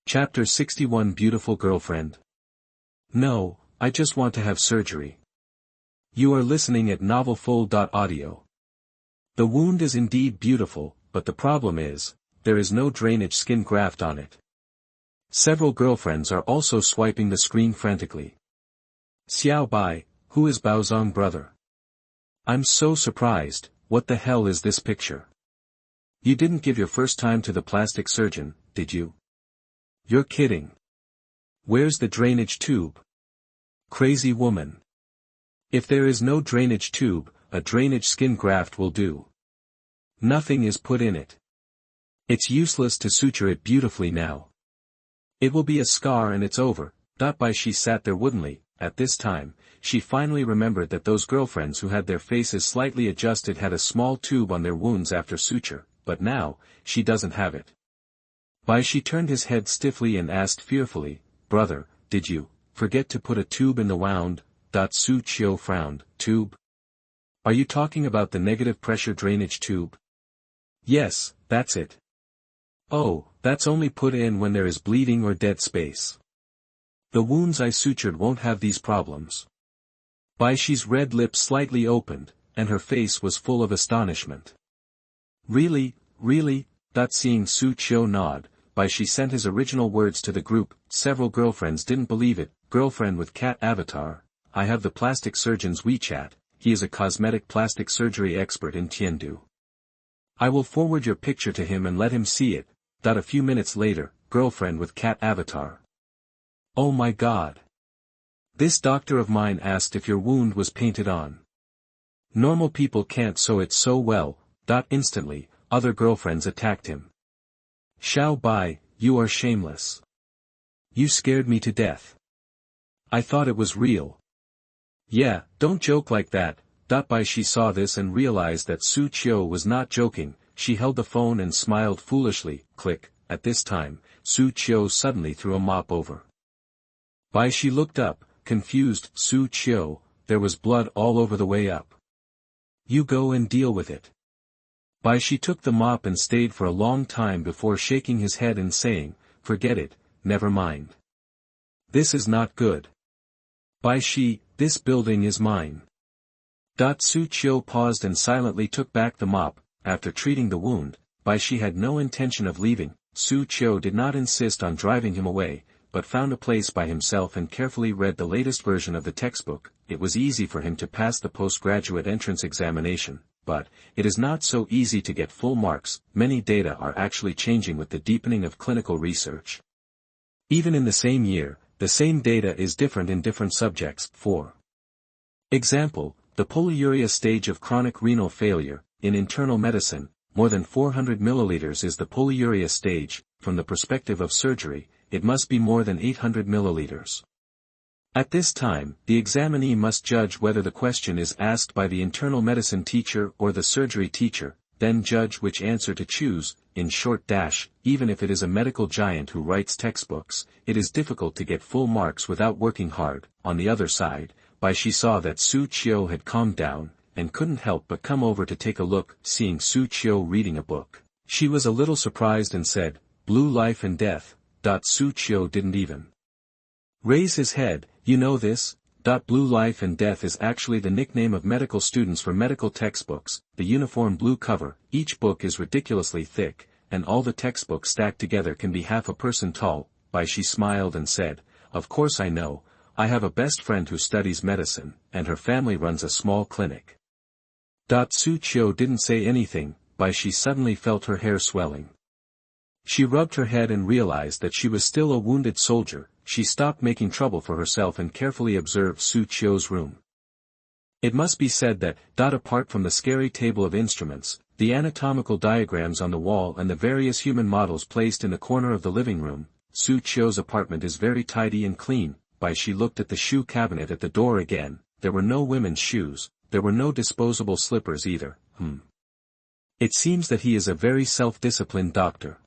Chapter 61 Beautiful Girlfriend. No, I just want to have surgery. You are listening at novelfull.audio. The wound is indeed beautiful, but the problem is, there is no drainage skin graft on it. Several girlfriends are also swiping the screen frantically. Xiao Bai, who is Baozong brother? I'm so surprised, what the hell is this picture? You didn't give your first time to the plastic surgeon, did you? You're kidding. Where's the drainage tube? Crazy woman. If there is no drainage tube, a drainage skin graft will do. Nothing is put in it. It's useless to suture it beautifully now. It will be a scar and it's over. She sat there woodenly. At this time, she finally remembered that those girlfriends who had their faces slightly adjusted had a small tube on their wounds after suture, but now, she doesn't have it. She turned his head stiffly and asked fearfully, "Brother, did you forget to put a tube in the wound?" Xu Qiu frowned. Tube? Are you talking about the negative pressure drainage tube? Yes, that's it. Oh, that's only put in when there is bleeding or dead space. The wounds I sutured won't have these problems. Baishi's red lips slightly opened, and her face was full of astonishment. Really? Seeing Xu Qiu nod, Baishi sent his original words to the group. Several girlfriends didn't believe it. Girlfriend with cat avatar, I have the plastic surgeon's WeChat, he is a cosmetic plastic surgery expert in Tiandu. I will forward your picture to him and let him see it. A few minutes later, girlfriend with cat avatar. Oh my god. This doctor of mine asked if your wound was painted on. Normal people can't sew it so well. Instantly, other girlfriends attacked him. Xiao Bai, you are shameless. You scared me to death. I thought it was real. Yeah, don't joke like that. She saw this and realized that Xu Qiu was not joking. She held the phone and smiled foolishly. Click. At this time, Xu Qiu suddenly threw a mop over. She looked up, confused. Xu Qiu, there was blood all over the way up. You go and deal with it. She took the mop and stayed for a long time before shaking his head and saying, forget it, never mind. This is not good. This building is mine. Xu Qiu paused and silently took back the mop. After treating the wound, Baishi had no intention of leaving. Xu Qiu did not insist on driving him away, but found a place by himself and carefully read the latest version of the textbook. It was easy for him to pass the postgraduate entrance examination, but it is not so easy to get full marks. Many data are actually changing with the deepening of clinical research. Even in the same year, the same data is different in different subjects. For example, the polyuria stage of chronic renal failure. In internal medicine, more than 400 milliliters is the polyuria stage. From the perspective of surgery, it must be more than 800 milliliters. At this time, the examinee must judge whether the question is asked by the internal medicine teacher or the surgery teacher, then judge which answer to choose. In short, even if it is a medical giant who writes textbooks, it is difficult to get full marks without working hard. On the other side, Baishi saw that Xu Qiu had calmed down, and couldn't help but come over to take a look. Seeing Xu Qiu reading a book, she was a little surprised and said, Blue Life and Death. Xu Qiu didn't even raise his head. You know this? Blue Life and Death is actually the nickname of medical students for medical textbooks. The uniform blue cover, each book is ridiculously thick, and all the textbooks stacked together can be half a person tall. She smiled and said, of course I know, I have a best friend who studies medicine, and her family runs a small clinic. Xu Qiu didn't say anything. She suddenly felt her hair swelling. She rubbed her head and realized that she was still a wounded soldier. She stopped making trouble for herself and carefully observed Xu Qiu's room. It must be said that, apart from the scary table of instruments, the anatomical diagrams on the wall and the various human models placed in the corner of the living room, Xu Qiu's apartment is very tidy and clean. She looked at the shoe cabinet at the door again. There were no women's shoes, there were no disposable slippers either. It seems that he is a very self-disciplined doctor.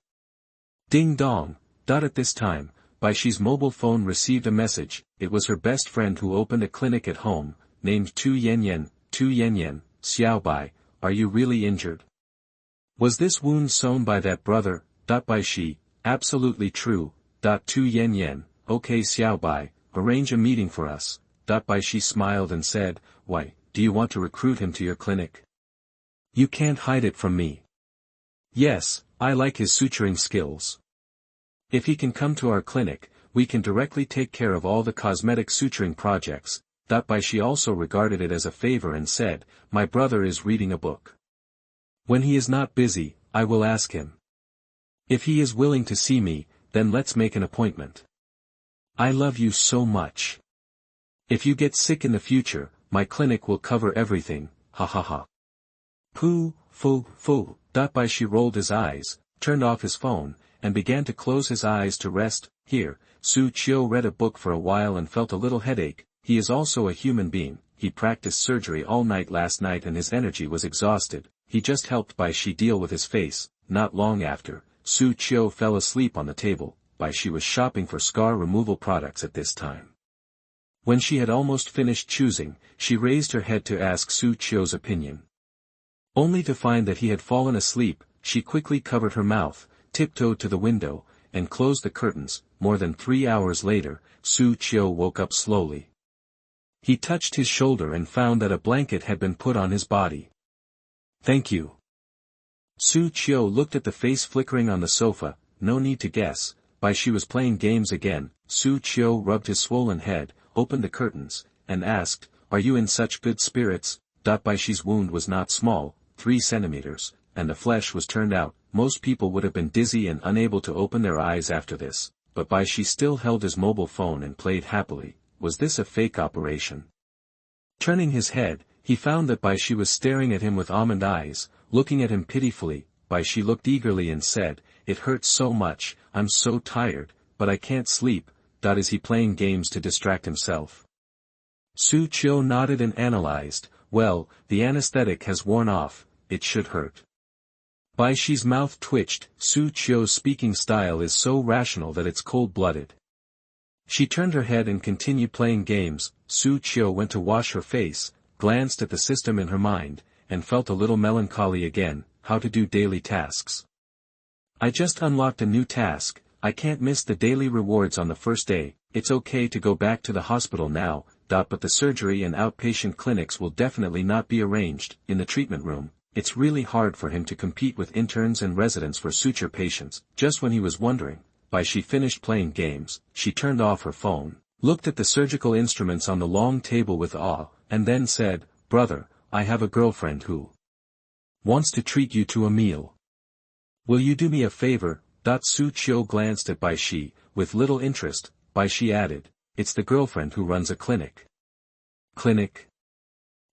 Ding dong. At this time, Baishi's mobile phone received a message. It was her best friend who opened a clinic at home, named Tu Yanyan. Xiao Bai, are you really injured? Was this wound sewn by that brother? Baishi, absolutely true. Tu Yen Yen, okay Xiao Bai, arrange a meeting for us. Bai Shi smiled and said, why, do you want to recruit him to your clinic? You can't hide it from me. Yes, I like his suturing skills. If he can come to our clinic, we can directly take care of all the cosmetic suturing projects. Bai Shi also regarded it as a favor and said, my brother is reading a book. When he is not busy, I will ask him. If he is willing to see me, then let's make an appointment. I love you so much. If you get sick in the future, my clinic will cover everything, ha ha ha. Pooh, fu. Bai Shi rolled his eyes, turned off his phone, and began to close his eyes to rest. Here, Xu Qiu read a book for a while and felt a little headache. He is also a human being. He practiced surgery all night last night and his energy was exhausted. He just helped Bai Shi deal with his face. Not long after, Xu Qiu fell asleep on the table. Bai Shi was shopping for scar removal products at this time. When she had almost finished choosing, she raised her head to ask Xu Qiu's opinion. Only to find that he had fallen asleep, she quickly covered her mouth, tiptoed to the window, and closed the curtains. More than 3 hours later, Xu Qiu woke up slowly. He touched his shoulder and found that a blanket had been put on his body. Thank you. Xu Qiu looked at the face flickering on the sofa. No need to guess, Bai Shi was playing games again. Xu Qiu rubbed his swollen head, opened the curtains, and asked, are you in such good spirits? Bai Shi's wound was not small, 3 centimeters, and the flesh was turned out. Most people would have been dizzy and unable to open their eyes after this, but Bai Shi still held his mobile phone and played happily. Was this a fake operation? Turning his head, he found that Bai Shi was staring at him with almond eyes, looking at him pitifully. Bai Shi looked eagerly and said, it hurts so much, I'm so tired, but I can't sleep. Is he playing games to distract himself? Xu Qiu nodded and analyzed, well, the anesthetic has worn off, it should hurt. Bai Shi's mouth twitched. Xu Qiu's speaking style is so rational that it's cold-blooded. She turned her head and continued playing games. Xu Qiu went to wash her face, glanced at the system in her mind, and felt a little melancholy again. How to do daily tasks. I just unlocked a new task. I can't miss the daily rewards on the first day. It's okay to go back to the hospital now, but the surgery and outpatient clinics will definitely not be arranged. In the treatment room, it's really hard for him to compete with interns and residents for suture patients. Just when he was wondering, Bai Shi finished playing games, she turned off her phone, looked at the surgical instruments on the long table with awe, and then said, brother, I have a girlfriend who wants to treat you to a meal. Will you do me a favor? Xu Qiu glanced at Bai Shi, with little interest. Bai Shi added, it's the girlfriend who runs a clinic. Clinic?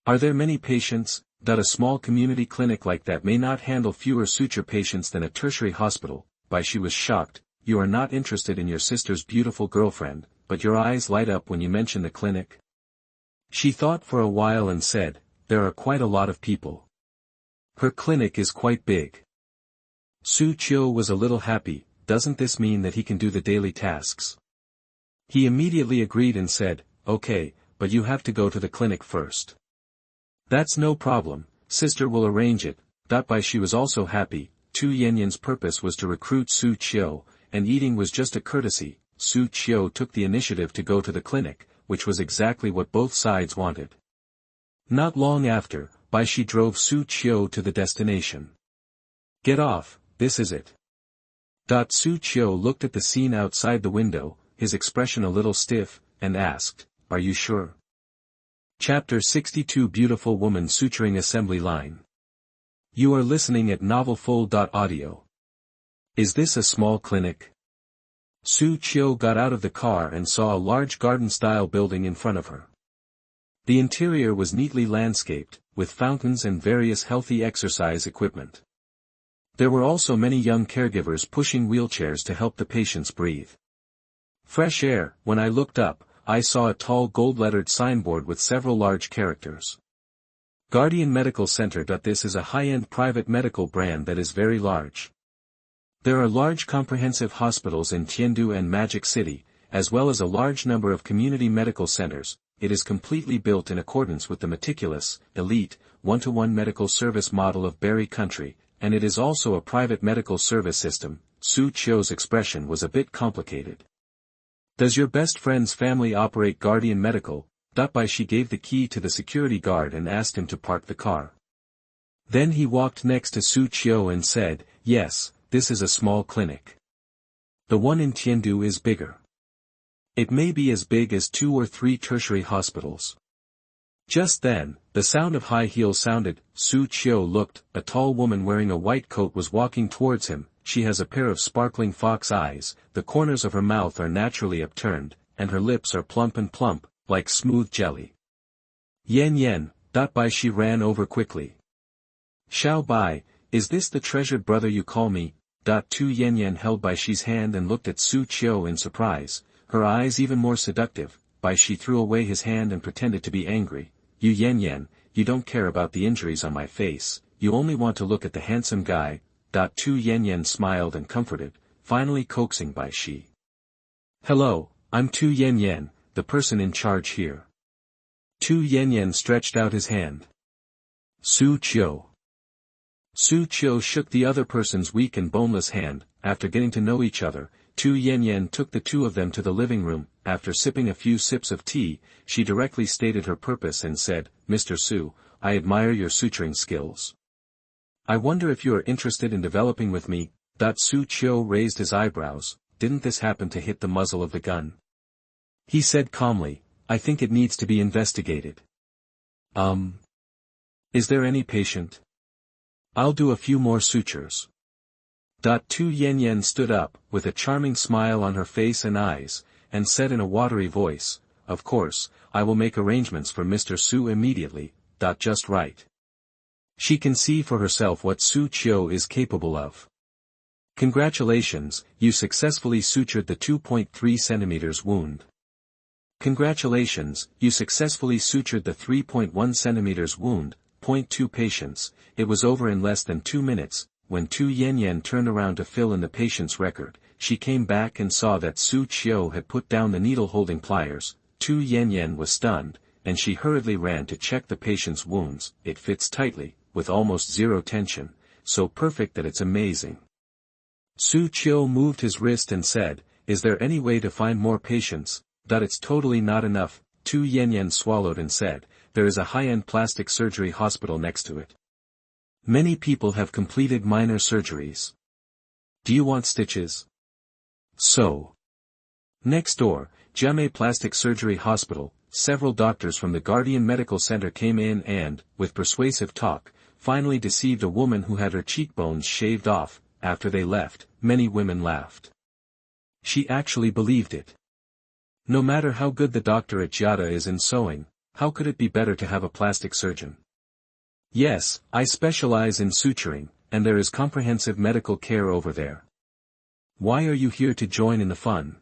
Are there many patients? A small community clinic like that may not handle fewer suture patients than a tertiary hospital. Bai Shi was shocked. You are not interested in your sister's beautiful girlfriend, but your eyes light up when you mention the clinic? She thought for a while and said, there are quite a lot of people. Her clinic is quite big. Xu Qiu was a little happy. Doesn't this mean that he can do the daily tasks? He immediately agreed and said, okay, but you have to go to the clinic first. That's no problem, sister will arrange it. Bai Shi was also happy. Tu Yanyan's purpose was to recruit Xu Qiu, and eating was just a courtesy. Xu Qiu took the initiative to go to the clinic, which was exactly what both sides wanted. Not long after, Bai Shi drove Xu Qiu to the destination. Get off, this is it. Xu Qiu looked at the scene outside the window, his expression a little stiff, and asked, are you sure? Chapter 62 Beautiful Woman Suturing Assembly Line. You are listening at novelfull.audio. Is this a small clinic? Xu Qiu got out of the car and saw a large garden-style building in front of her. The interior was neatly landscaped, with fountains and various healthy exercise equipment. There were also many young caregivers pushing wheelchairs to help the patients breathe. Fresh air. When I looked up, I saw a tall gold-lettered signboard with several large characters. Guardian Medical Center. This is a high-end private medical brand that is very large. There are large comprehensive hospitals in Tiandu and Magic City, as well as a large number of community medical centers. It is completely built in accordance with the meticulous, elite, one-to-one medical service model of Berry Country, and it is also a private medical service system. Xu Qiu's expression was a bit complicated. Does your best friend's family operate Guardian Medical? By she gave the key to the security guard and asked him to park the car. Then he walked next to Xu Qiu and said, yes, this is a small clinic. The one in Tiandu is bigger. It may be as big as 2 or 3 tertiary hospitals. Just then, the sound of high heels sounded. Xu Qiu looked. A tall woman wearing a white coat was walking towards him. She has a pair of sparkling fox eyes, the corners of her mouth are naturally upturned, and her lips are plump and plump, like smooth jelly. Yan. By she ran over quickly. Xiao Bai, is this the treasured brother you call me? Tu Yan held Bai Shi's hand and looked at Xu Qiu in surprise, her eyes even more seductive. Bai Shi threw away his hand and pretended to be angry. You Yan, you don't care about the injuries on my face, you only want to look at the handsome guy. Tu Yan smiled and comforted, finally coaxing Bai Shi. Hello, I'm Tu Yan, the person in charge here. Tu Yan stretched out his hand. Xu Qiu. Xu Qiu shook the other person's weak and boneless hand. After getting to know each other, Tu Yan took the two of them to the living room. After sipping a few sips of tea, she directly stated her purpose and said, Mr. Xu, I admire your suturing skills. I wonder if you are interested in developing with me. Xu Qiu raised his eyebrows. Didn't this happen to hit the muzzle of the gun? He said calmly, I think it needs to be investigated. Is there any patient? I'll do a few more sutures. Tu Yan stood up, with a charming smile on her face and eyes, and said in a watery voice, of course, I will make arrangements for Mr. Xu immediately. Just right. She can see for herself what Xu Qiu is capable of. Congratulations, you successfully sutured the 2.3 centimeters wound. Congratulations, you successfully sutured the 3.1 centimeters wound. 0.2 patients. It was over in less than 2 minutes. When Tu Yan turned around to fill in the patient's record, she came back and saw that Xu Qiu had put down the needle-holding pliers. Tu Yan was stunned, and she hurriedly ran to check the patient's wounds. It fits tightly, with almost zero tension, so perfect that it's amazing. Xu Qiu moved his wrist and said, is there any way to find more patients? It's totally not enough. Tu Yan swallowed and said, there is a high-end plastic surgery hospital next to it. Many people have completed minor surgeries. Do you want stitches? So. Next door, Jiame Plastic Surgery Hospital, several doctors from the Guardian Medical Center came in and, with persuasive talk, finally deceived a woman who had her cheekbones shaved off. After they left, many women laughed. She actually believed it. No matter how good the doctor at Jiada is in sewing, how could it be better to have a plastic surgeon? Yes, I specialize in suturing, and there is comprehensive medical care over there. Why are you here to join in the fun?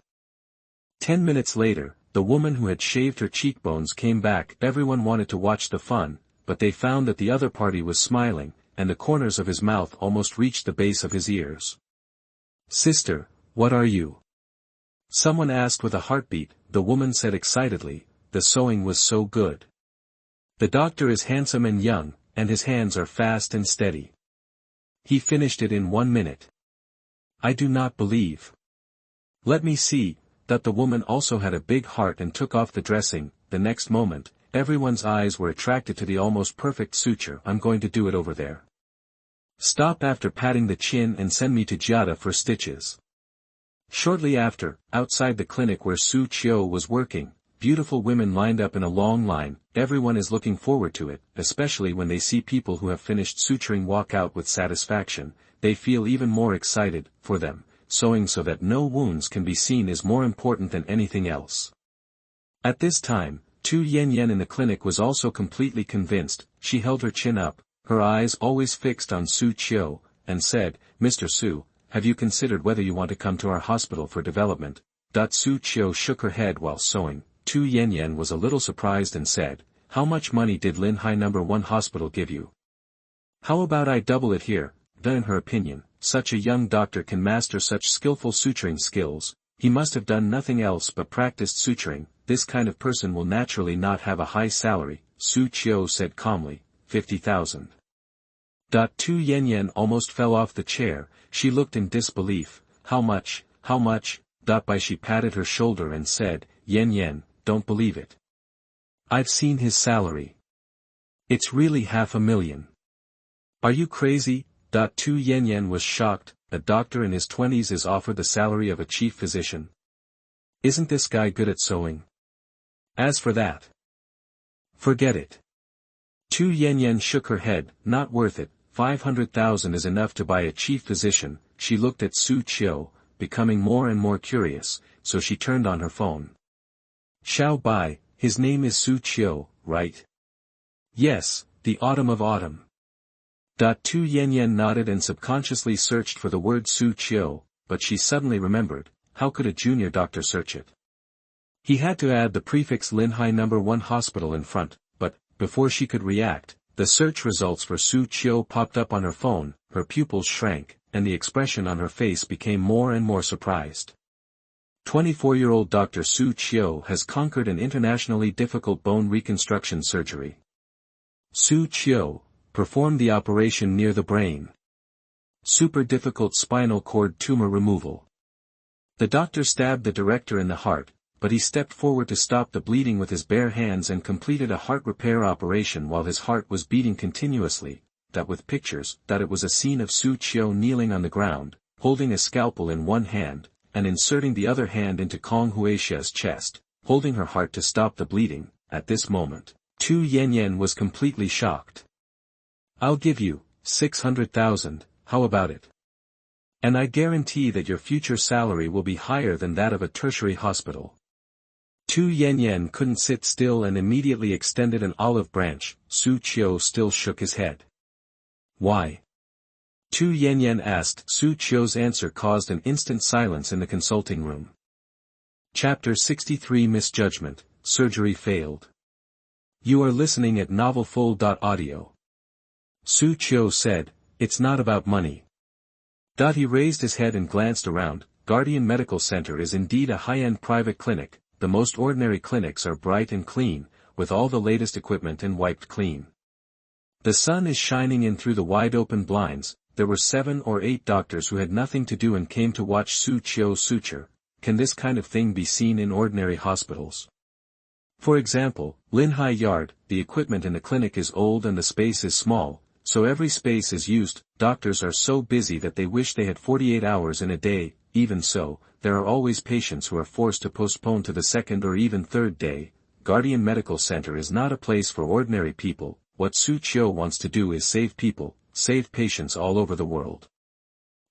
10 minutes later, the woman who had shaved her cheekbones came back. Everyone wanted to watch the fun, but they found that the other party was smiling, and the corners of his mouth almost reached the base of his ears. Sister, what are you? Someone asked with a heartbeat. The woman said excitedly, the sewing was so good. The doctor is handsome and young, and his hands are fast and steady. He finished it in 1 minute. I do not believe. Let me see. The woman also had a big heart and took off the dressing. The next moment, everyone's eyes were attracted to the almost perfect suture. I'm going to do it over there. Stop after patting the chin and send me to Jiada for stitches. Shortly after, outside the clinic where Xu Qiu was working, beautiful women lined up in a long line. Everyone is looking forward to it, especially when they see people who have finished suturing walk out with satisfaction. They feel even more excited. For them, sewing so that no wounds can be seen is more important than anything else. At this time, Tu Yan in the clinic was also completely convinced. She held her chin up, her eyes always fixed on Xu Qiu, and said, Mr. Xu, have you considered whether you want to come to our hospital for development? Xu Qiu shook her head while sewing. Tu Yan was a little surprised and said, how much money did Linhai No. 1 hospital give you? How about I double it here? In her opinion, such a young doctor can master such skillful suturing skills. He must have done nothing else but practiced suturing. This kind of person will naturally not have a high salary. Xu Qiu said calmly, 50,000. Tu Yan almost fell off the chair. She looked in disbelief. how much, how much, by she patted her shoulder and said, yen, don't believe it. I've seen his salary. It's really 500,000. Are you crazy? 2 yen was shocked. A doctor in his 20s is offered the salary of a chief physician. Isn't this guy good at sewing? As for that, forget it. 2 yen shook her head, not worth it. 500,000 is enough to buy a chief physician. She looked at Xu Qiu, becoming more and more curious, so she turned on her phone. Xiao Bai, his name is Xu Qiu, right? Yes, the autumn of autumn. 2 yen nodded and subconsciously searched for the word Xu Qiu, but she suddenly remembered, how could a junior doctor search it? He had to add the prefix Linhai No. 1 hospital in front, but, before she could react, the search results for Xu Qiu popped up on her phone, her pupils shrank, and the expression on her face became more and more surprised. 24-year-old Dr. Xu Qiu has conquered an internationally difficult bone reconstruction surgery. Xu Qiu performed the operation near the brain. Super difficult spinal cord tumor removal. The doctor stabbed the director in the heart, but he stepped forward to stop the bleeding with his bare hands and completed a heart repair operation while his heart was beating continuously, with pictures, it was a scene of Xu Qiu kneeling on the ground, holding a scalpel in one hand, and inserting the other hand into Kong Huixia's chest, holding her heart to stop the bleeding. At this moment, 2 yen was completely shocked. I'll give you 600,000, how about it? And I guarantee that your future salary will be higher than that of a tertiary hospital. 2 yen couldn't sit still and immediately extended an olive branch. Xu Qiu still shook his head. Why? 2 yen asked. Xu Qiu's answer caused an instant silence in the consulting room. Chapter 63 Misjudgment, Surgery Failed. You are listening at novelfull.audio. Xu Qiu said, it's not about money. He raised his head and glanced around. Guardian Medical Center is indeed a high-end private clinic. The most ordinary clinics are bright and clean, with all the latest equipment and wiped clean. The sun is shining in through the wide-open blinds. There were 7 or 8 doctors who had nothing to do and came to watch Xu Qiu suture. Can this kind of thing be seen in ordinary hospitals? For example, Linhai Yard, the equipment in the clinic is old and the space is small, so every space is used. Doctors are so busy that they wish they had 48 hours in a day. Even so, there are always patients who are forced to postpone to the second or even third day. Guardian Medical Center is not a place for ordinary people. What Xu Qiu wants to do is save people, save patients all over the world.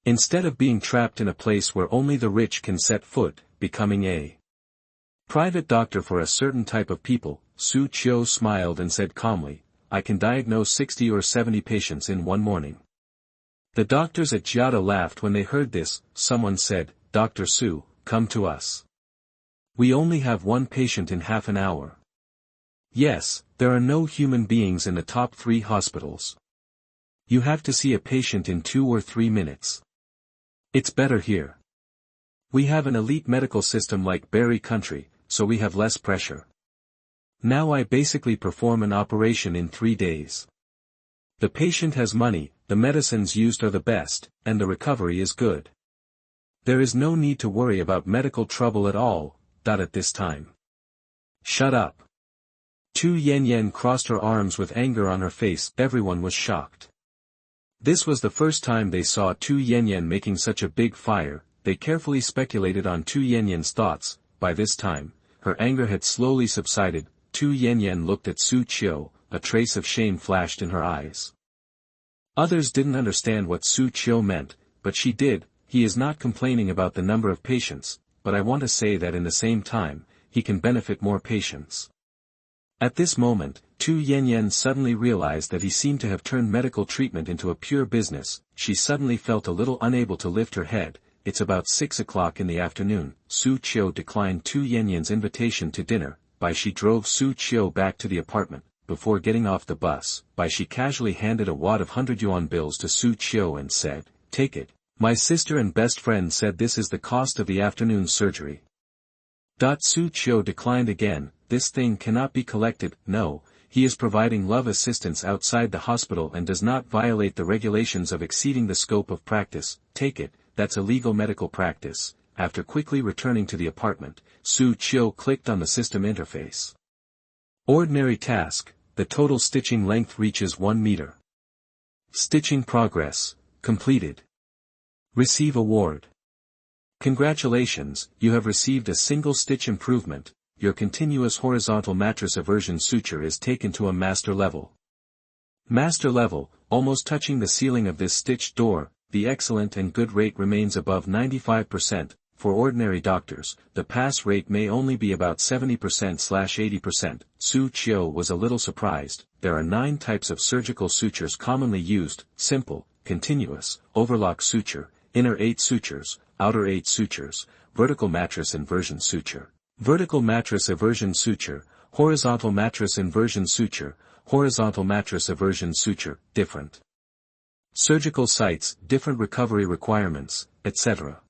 Instead of being trapped in a place where only the rich can set foot, becoming a private doctor for a certain type of people. Xu Qiu smiled and said calmly, I can diagnose 60 or 70 patients in one morning. The doctors at Jiada laughed when they heard this. Someone said, Dr. Xu, come to us. We only have one patient in half an hour. Yes, there are no human beings in the top 3 hospitals. You have to see a patient in 2 or 3 minutes. It's better here. We have an elite medical system like Berry Country, so we have less pressure. Now I basically perform an operation in 3 days. The patient has money, the medicines used are the best, and the recovery is good. There is no need to worry about medical trouble at all. At this time. Shut up. 2 yen crossed her arms with anger on her face. Everyone was shocked. This was the first time they saw 2 yen making such a big fire. They carefully speculated on 2 yen's thoughts. By this time, her anger had slowly subsided. 2 yen looked at Xu Qiu, a trace of shame flashed in her eyes. Others didn't understand what Xu Qiu meant, but she did. He is not complaining about the number of patients, but I want to say that in the same time, he can benefit more patients. At this moment, 2 yen suddenly realized that he seemed to have turned medical treatment into a pure business. She suddenly felt a little unable to lift her head. It's about 6 o'clock in the afternoon. Xu Qiu declined 2 yen's invitation to dinner. She drove Xu Qiu back to the apartment. Before getting off the bus, she casually handed a wad of 100 yuan bills to Xu Qiu and said, take it. My sister and best friend said this is the cost of the afternoon surgery. Xu Qiu declined again. This thing cannot be collected. No, he is providing love assistance outside the hospital and does not violate the regulations of exceeding the scope of practice. Take it. that's illegal medical practice. After quickly returning to the apartment, Xu Qiu clicked on the system interface. Ordinary task, the total stitching length reaches 1 meter. Stitching progress, completed. Receive award. Congratulations, you have received a single stitch improvement, your continuous horizontal mattress aversion suture is taken to a master level. Master level, almost touching the ceiling of this stitched door, the excellent and good rate remains above 95%, for ordinary doctors, the pass rate may only be about 70%/80%. Xu Qiu was a little surprised. There are 9 types of surgical sutures commonly used: simple, continuous, overlock suture, inner 8 sutures, outer 8 sutures, vertical mattress inversion suture, vertical mattress aversion suture, horizontal mattress inversion suture, horizontal mattress aversion suture, different surgical sites, different recovery requirements, etc.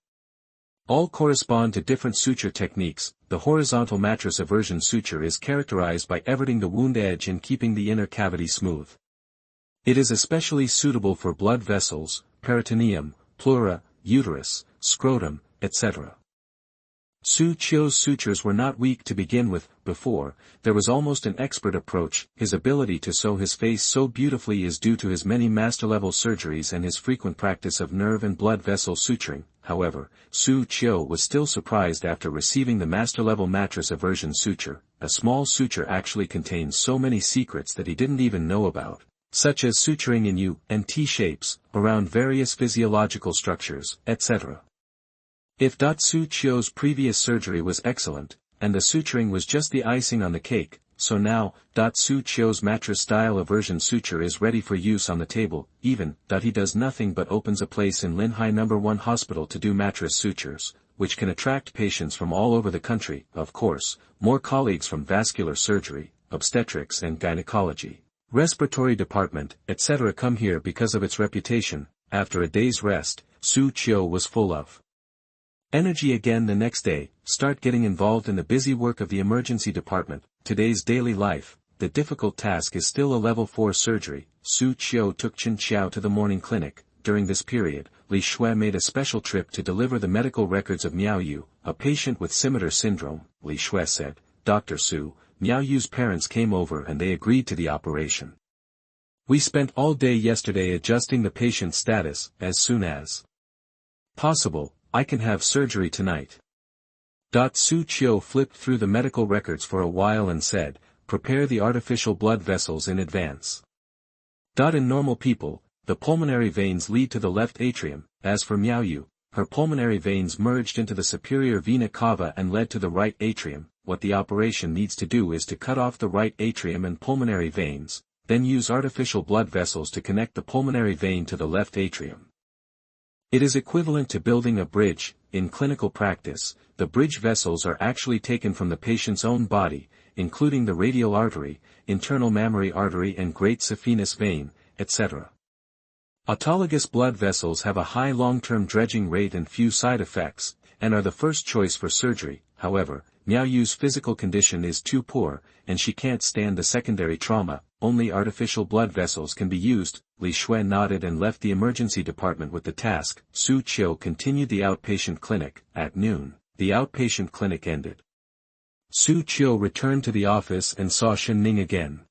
All correspond to different suture techniques. The horizontal mattress aversion suture is characterized by everting the wound edge and keeping the inner cavity smooth. It is especially suitable for blood vessels, peritoneum, pleura, uterus, scrotum, etc. Xu Qiu's sutures were not weak to begin with. Before, there was almost an expert approach. His ability to sew his face so beautifully is due to his many master-level surgeries and his frequent practice of nerve and blood vessel suturing. However, Xu Qiu was still surprised after receiving the master-level mattress aversion suture. A small suture actually contains so many secrets that he didn't even know about, such as suturing in U and T shapes, around various physiological structures, etc. If Xu Qiu's previous surgery was excellent, and the suturing was just the icing on the cake, so now, Xu Qiu's mattress-style aversion suture is ready for use on the table. Even, he does nothing but opens a place in Linhai No. 1 Hospital to do mattress sutures, which can attract patients from all over the country. Of course, more colleagues from vascular surgery, obstetrics and gynecology, respiratory department, etc. come here because of its reputation. After a day's rest, Xu Qiu was full of energy again the next day. Start getting involved in the busy work of the emergency department. Today's daily life, the difficult task is still a level 4 surgery. Xu Qiu took Chen Xiao to the morning clinic. During this period, Li Shui made a special trip to deliver the medical records of Miao Yu, a patient with scimitar syndrome. Li Shui said, "Dr. Su, Miao Yu's parents came over and they agreed to the operation. We spent all day yesterday adjusting the patient's status. As soon as possible, I can have surgery tonight." Xu Qiu flipped through the medical records for a while and said, "Prepare the artificial blood vessels in advance." In normal people, the pulmonary veins lead to the left atrium. As for Miao Yu, her pulmonary veins merged into the superior vena cava and led to the right atrium. What the operation needs to do is to cut off the right atrium and pulmonary veins, then use artificial blood vessels to connect the pulmonary vein to the left atrium. It is equivalent to building a bridge. In clinical practice, the bridge vessels are actually taken from the patient's own body, including the radial artery, internal mammary artery and great saphenous vein, etc. Autologous blood vessels have a high long-term dredging rate and few side effects, and are the first choice for surgery. However, Miao Yu's physical condition is too poor, and she can't stand the secondary trauma. Only artificial blood vessels can be used. Li Shui nodded and left the emergency department with the task. Xu Qiu continued the outpatient clinic. At noon, the outpatient clinic ended. Xu Qiu returned to the office and saw Shen Ning again.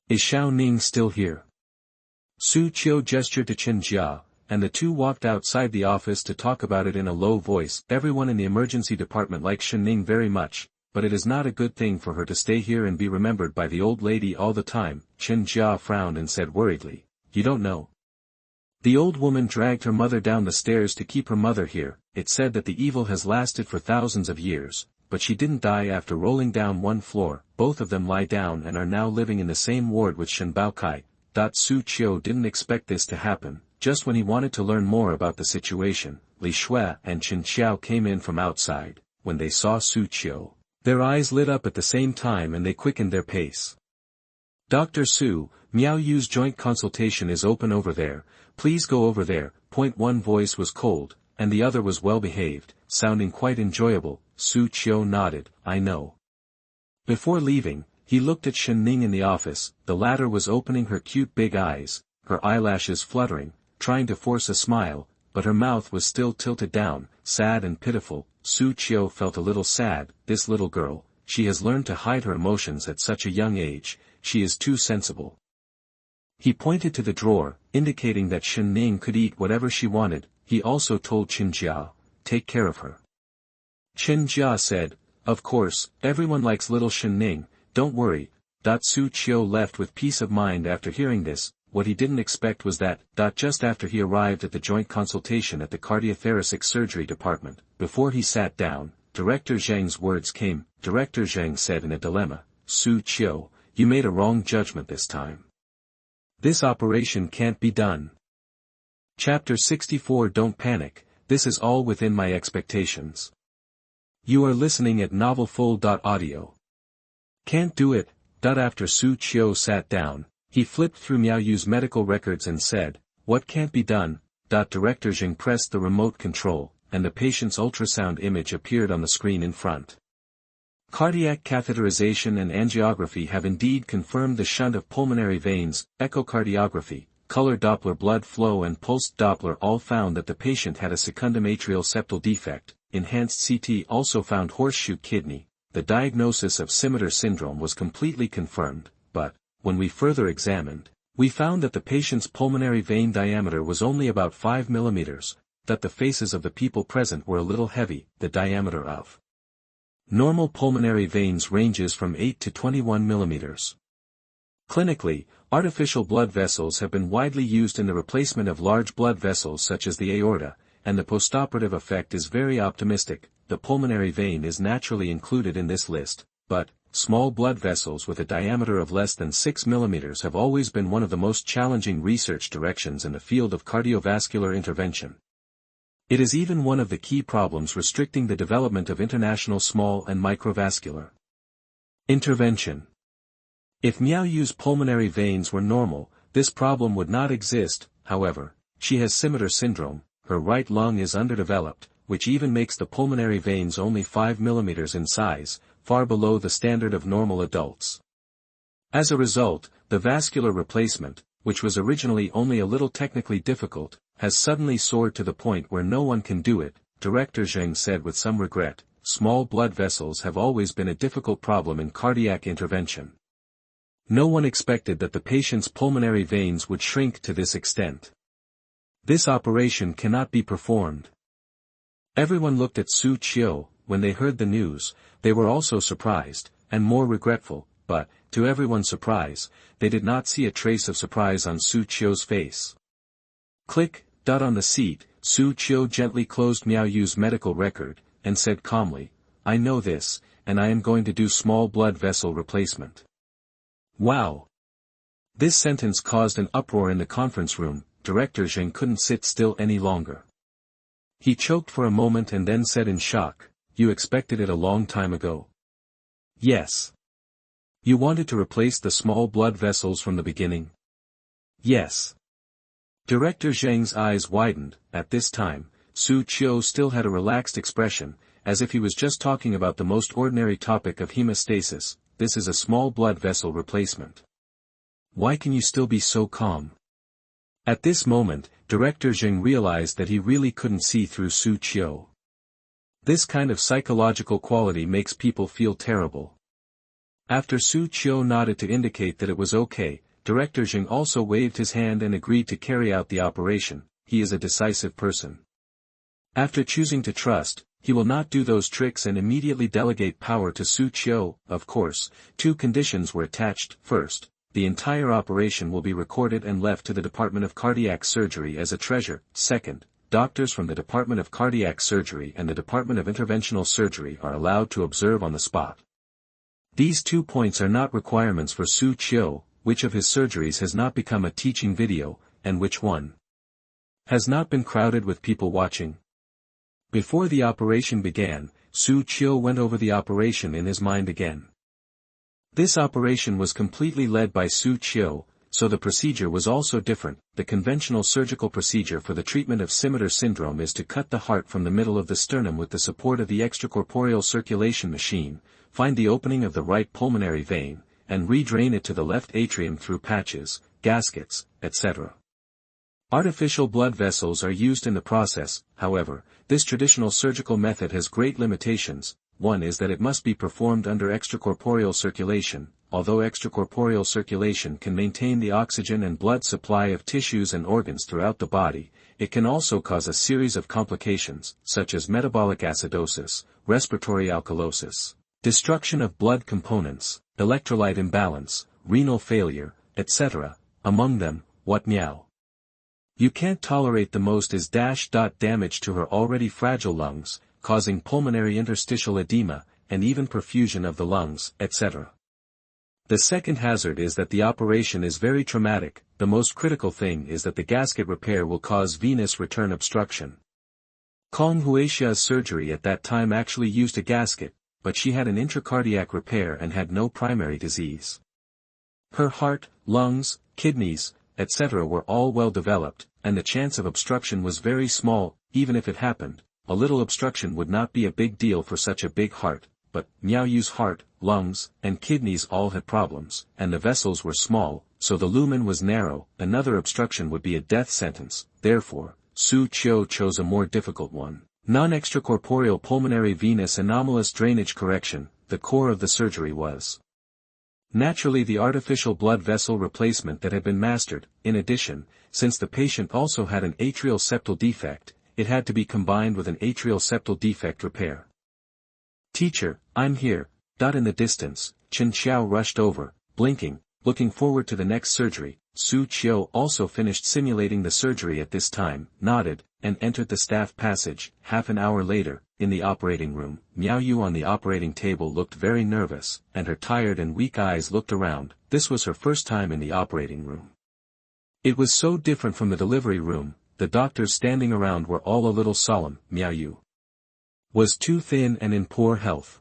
"Is Xiao Ning still here?" Xu Qiu gestured to Chen Jia, and the two walked outside the office to talk about it in a low voice. Everyone in the emergency department likes Shen Ning very much, but it is not a good thing for her to stay here and be remembered by the old lady all the time. Chen Jia frowned and said worriedly, "You don't know. The old woman dragged her mother down the stairs to keep her mother here. It said that the evil has lasted for thousands of years, but she didn't die after rolling down one floor. Both of them lie down and are now living in the same ward with Shen Baokai." Xu Qiu didn't expect this to happen. Just when he wanted to learn more about the situation, Li Shui and Chen Xiao came in from outside. When they saw Xu Qiu, their eyes lit up at the same time and they quickened their pace. "Dr. Su, Miao Yu's joint consultation is open over there. Please go over there." One voice was cold, and the other was well-behaved, sounding quite enjoyable. Xu Qiu nodded, "I know." Before leaving, he looked at Shen Ning in the office. The latter was opening her cute big eyes, her eyelashes fluttering, trying to force a smile. but her mouth was still tilted down, sad and pitiful. Xu Qiu felt a little sad. This little girl, she has learned to hide her emotions at such a young age, she is too sensible. He pointed to the drawer, indicating that Shen Ning could eat whatever she wanted. He also told Chen Jia, take care of her. Chen Jia said, of course, everyone likes little Shen Ning, don't worry. Xu Qiu left with peace of mind after hearing this. What he didn't expect was that, just after he arrived at the joint consultation at the cardiothoracic surgery department, before he sat down, Director Zheng's words came. Director Zheng said in a dilemma, Xu Qiu, you made a wrong judgment this time. This operation can't be done. Chapter 64. Don't panic, this is all within my expectations. You are listening at novelfull.audio. Can't do it. After Xu Qiu sat down, he flipped through Miao Yu's medical records and said, what can't be done? Director Zheng pressed the remote control, and the patient's ultrasound image appeared on the screen in front. Cardiac catheterization and angiography have indeed confirmed the shunt of pulmonary veins. Echocardiography, color Doppler blood flow and pulsed Doppler all found that the patient had a secundum atrial septal defect. Enhanced CT also found horseshoe kidney. The diagnosis of scimitar syndrome was completely confirmed, but, when we further examined, we found that the patient's pulmonary vein diameter was only about 5 mm, that the faces of the people present were a little heavy. The diameter of normal pulmonary veins ranges from 8 to 21 mm. Clinically, artificial blood vessels have been widely used in the replacement of large blood vessels such as the aorta, and the postoperative effect is very optimistic. The pulmonary vein is naturally included in this list, but small blood vessels with a diameter of less than 6 mm have always been one of the most challenging research directions in the field of cardiovascular intervention. It is even one of the key problems restricting the development of international small and microvascular intervention. If Miao Yu's pulmonary veins were normal, this problem would not exist. However, she has scimitar syndrome, her right lung is underdeveloped, which even makes the pulmonary veins only 5 mm in size, far below the standard of normal adults. As a result, the vascular replacement, which was originally only a little technically difficult, has suddenly soared to the point where no one can do it. Director Zheng said with some regret, small blood vessels have always been a difficult problem in cardiac intervention. No one expected that the patient's pulmonary veins would shrink to this extent. This operation cannot be performed. Everyone looked at Xu Qiu. When they heard the news, they were also surprised, and more regretful, but, to everyone's surprise, they did not see a trace of surprise on Xu Qiu's face. Click. On the seat, Xu Qiu gently closed Miao Yu's medical record, and said calmly, I know this, and I am going to do small blood vessel replacement. Wow! This sentence caused an uproar in the conference room. Director Zheng couldn't sit still any longer. He choked for a moment and then said in shock, you expected it a long time ago. Yes. You wanted to replace the small blood vessels from the beginning? Yes. Director Zheng's eyes widened. At this time, Xu Qiu still had a relaxed expression, as if he was just talking about the most ordinary topic of hemostasis. This is a small blood vessel replacement. Why can you still be so calm? At this moment, Director Zheng realized that he really couldn't see through Xu Qiu. This kind of psychological quality makes people feel terrible. After Xu Qiu nodded to indicate that it was okay, Director Zheng also waved his hand and agreed to carry out the operation. He is a decisive person. After choosing to trust, he will not do those tricks and immediately delegate power to Xu Qiu. Of course, two conditions were attached. First, the entire operation will be recorded and left to the Department of Cardiac Surgery as a treasure. Second, doctors from the Department of Cardiac Surgery and the Department of Interventional Surgery are allowed to observe on the spot. These 2 points are not requirements for Xu Qiu. Which of his surgeries has not become a teaching video, and which one has not been crowded with people watching? Before the operation began, Xu Qiu went over the operation in his mind again. This operation was completely led by Xu Qiu, so the procedure was also different. The conventional surgical procedure for the treatment of scimitar syndrome is to cut the heart from the middle of the sternum with the support of the extracorporeal circulation machine, find the opening of the right pulmonary vein, and redrain it to the left atrium through patches, gaskets, etc. Artificial blood vessels are used in the process. However, this traditional surgical method has great limitations. One is that it must be performed under extracorporeal circulation. Although extracorporeal circulation can maintain the oxygen and blood supply of tissues and organs throughout the body, it can also cause a series of complications, such as metabolic acidosis, respiratory alkalosis, destruction of blood components, electrolyte imbalance, renal failure, etc., among them, what Miao you can't tolerate the most is damage to her already fragile lungs, causing pulmonary interstitial edema, and even perfusion of the lungs, etc. The second hazard is that the operation is very traumatic. The most critical thing is that the gasket repair will cause venous return obstruction. Kong Huixia's surgery at that time actually used a gasket, but she had an intracardiac repair and had no primary disease. Her heart, lungs, kidneys, etc. were all well developed, and the chance of obstruction was very small. Even if it happened, a little obstruction would not be a big deal for such a big heart, but Miao Yu's heart, lungs, and kidneys all had problems, and the vessels were small, so the lumen was narrow. Another obstruction would be a death sentence. Therefore, Xu Qiu chose a more difficult one. Non-extracorporeal pulmonary venous anomalous drainage correction. The core of the surgery was naturally the artificial blood vessel replacement that had been mastered. In addition, since the patient also had an atrial septal defect, it had to be combined with an atrial septal defect repair. "Teacher, I'm here." In the distance, Chen Xiao rushed over, blinking, looking forward to the next surgery. Xu Qiu also finished simulating the surgery at this time, nodded, and entered the staff passage. Half an hour later, in the operating room, Miao Yu on the operating table looked very nervous, and her tired and weak eyes looked around. This was her first time in the operating room. It was so different from the delivery room. The doctors standing around were all a little solemn. Miao Yu was too thin and in poor health.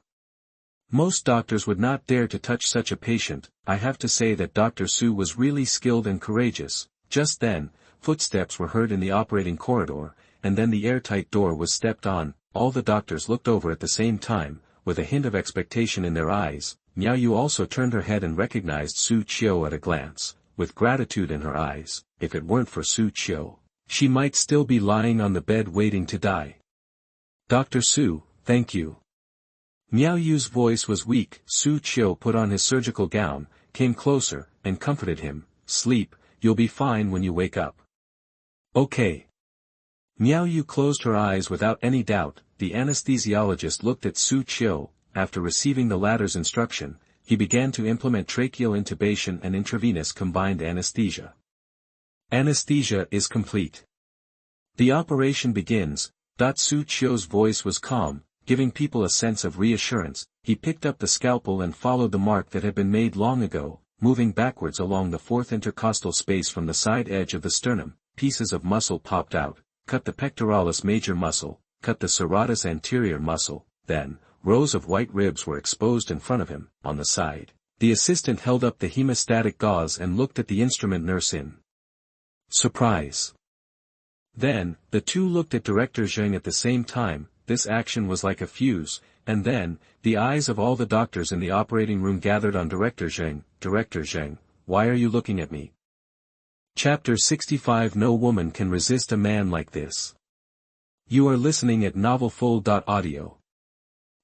Most doctors would not dare to touch such a patient. I have to say that Dr. Su was really skilled and courageous. Just then, footsteps were heard in the operating corridor, and then the airtight door was stepped on. All the doctors looked over at the same time, with a hint of expectation in their eyes. Miao Yu also turned her head and recognized Xu Qiu at a glance, with gratitude in her eyes. If it weren't for Xu Qiu, she might still be lying on the bed waiting to die. "Dr. Su, thank you." Miao Yu's voice was weak. Xu Qiu put on his surgical gown, came closer, and comforted him. "Sleep, you'll be fine when you wake up." "Okay." Miao Yu closed her eyes without any doubt. The anesthesiologist looked at Xu Qiu. After receiving the latter's instruction, he began to implement tracheal intubation and intravenous combined anesthesia. Anesthesia is complete. The operation begins. Xu Qiu's voice was calm, giving people a sense of reassurance. He picked up the scalpel and followed the mark that had been made long ago, moving backwards along the fourth intercostal space from the side edge of the sternum. Pieces of muscle popped out, cut the pectoralis major muscle, cut the serratus anterior muscle, then, rows of white ribs were exposed in front of him. On the side, the assistant held up the hemostatic gauze and looked at the instrument nurse in surprise. Then, the two looked at Director Zheng at the same time. This action was like a fuse, and then, the eyes of all the doctors in the operating room gathered on Director Zheng. "Director Zheng, why are you looking at me?" Chapter 65. No woman can resist a man like this. You are listening at novelfull.audio.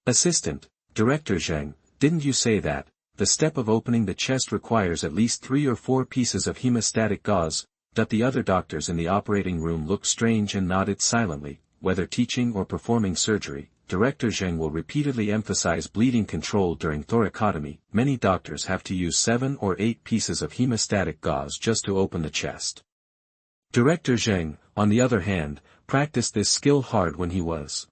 Assistant, Director Zheng, didn't you say that the step of opening the chest requires at least 3 or 4 pieces of hemostatic gauze? The other doctors in the operating room looked strange and nodded silently. Whether teaching or performing surgery, Director Zheng will repeatedly emphasize bleeding control during thoracotomy. Many doctors have to use 7 or 8 pieces of hemostatic gauze just to open the chest. Director Zheng, on the other hand, practiced this skill hard when he was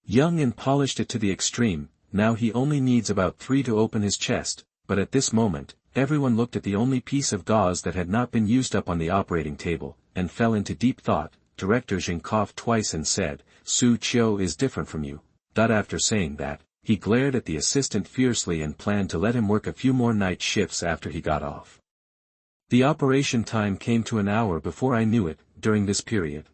young and polished it to the extreme. Now he only needs about 3 to open his chest, but at this moment, everyone looked at the only piece of gauze that had not been used up on the operating table, and fell into deep thought. Director Zheng coughed twice and said, "Xu Qiu is different from you." After saying that, he glared at the assistant fiercely and planned to let him work a few more night shifts after he got off. The operation time came to an hour before I knew it. During this period,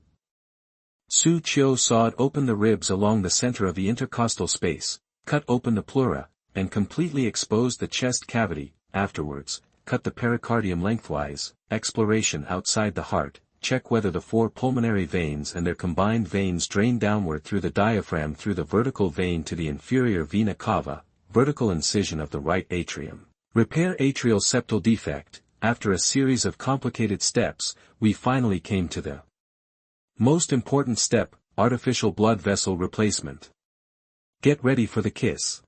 Xu Qiu sawed open the ribs along the center of the intercostal space, cut open the pleura, and completely exposed the chest cavity. Afterwards, cut the pericardium lengthwise, exploration outside the heart, check whether the 4 pulmonary veins and their combined veins drain downward through the diaphragm through the vertical vein to the inferior vena cava, vertical incision of the right atrium. Repair atrial septal defect. After a series of complicated steps, we finally came to the most important step, artificial blood vessel replacement. Get ready for the kiss.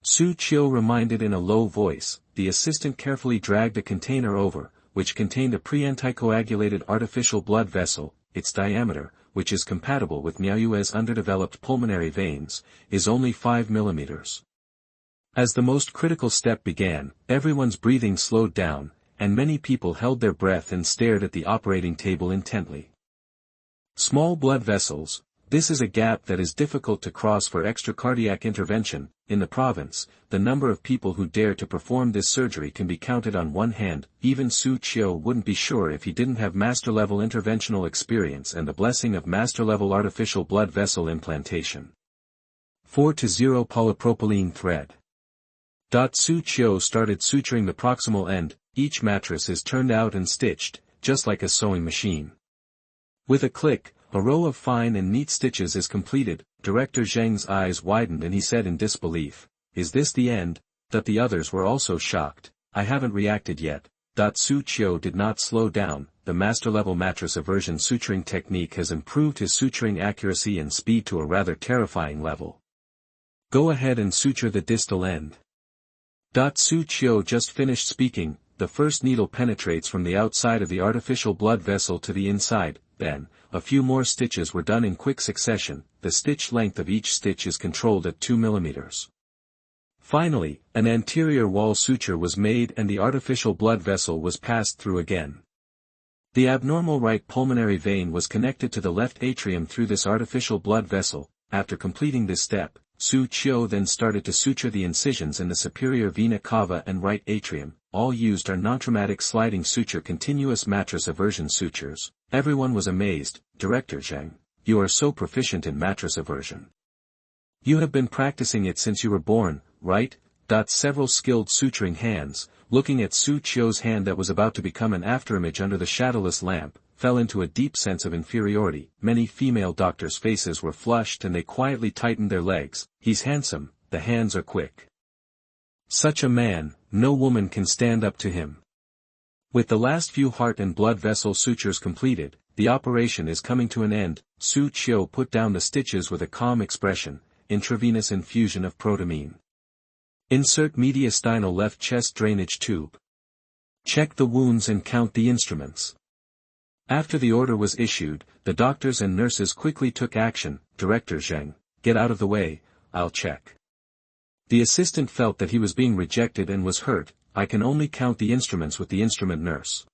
Xu Qiu reminded in a low voice. The assistant carefully dragged a container over, which contained a pre-anticoagulated artificial blood vessel. Its diameter, which is compatible with Miaoyue's underdeveloped pulmonary veins, is only 5 mm. As the most critical step began, everyone's breathing slowed down, and many people held their breath and stared at the operating table intently. Small blood vessels. This is a gap that is difficult to cross for extracardiac intervention. In the province, the number of people who dare to perform this surgery can be counted on one hand. Even Xu Qiu wouldn't be sure if he didn't have master-level interventional experience and the blessing of master-level artificial blood vessel implantation. 4-0 polypropylene thread. Xu Qiu started suturing the proximal end. Each mattress is turned out and stitched, just like a sewing machine. With a click, a row of fine and neat stitches is completed. Director Zheng's eyes widened and he said in disbelief, "Is this the end?" That the others were also shocked. "I haven't reacted yet." Xu Qiu did not slow down. The master-level mattress aversion suturing technique has improved his suturing accuracy and speed to a rather terrifying level. "Go ahead and suture the distal end." Xu Qiu just finished speaking. The first needle penetrates from the outside of the artificial blood vessel to the inside. Then, a few more stitches were done in quick succession. The stitch length of each stitch is controlled at 2 mm. Finally, an anterior wall suture was made and the artificial blood vessel was passed through again. The abnormal right pulmonary vein was connected to the left atrium through this artificial blood vessel. After completing this step, Xu Qiu then started to suture the incisions in the superior vena cava and right atrium. All used are non-traumatic sliding suture continuous mattress aversion sutures. Everyone was amazed. "Director Zheng, you are so proficient in mattress aversion. You have been practicing it since you were born, right?" Several skilled suturing hands, looking at Xu Qiu's hand that was about to become an afterimage under the shadowless lamp, fell into a deep sense of inferiority. Many female doctors' faces were flushed and they quietly tightened their legs. "He's handsome, the hands are quick. Such a man, no woman can stand up to him." With the last few heart and blood vessel sutures completed, the operation is coming to an end. Xu Qiu put down the stitches with a calm expression. Intravenous infusion of protamine. Insert mediastinal left chest drainage tube. Check the wounds and count the instruments. After the order was issued, the doctors and nurses quickly took action. "Director Zheng, get out of the way, I'll check." The assistant felt that he was being rejected and was hurt. "I can only count the instruments with the instrument nurse."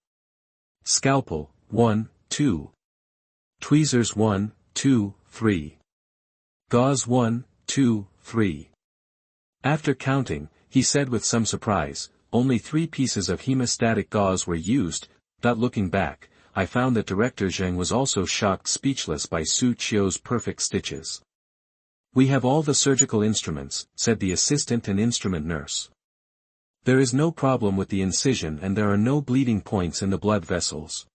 Scalpel, 1, 2. Tweezers 1, 2, 3. Gauze 1, 2, 3. After counting, he said with some surprise, only 3 pieces of hemostatic gauze were used. Looking back, I found that Director Zheng was also shocked speechless by Xu Qiu's perfect stitches. "We have all the surgical instruments," said the assistant and instrument nurse. "There is no problem with the incision and there are no bleeding points in the blood vessels."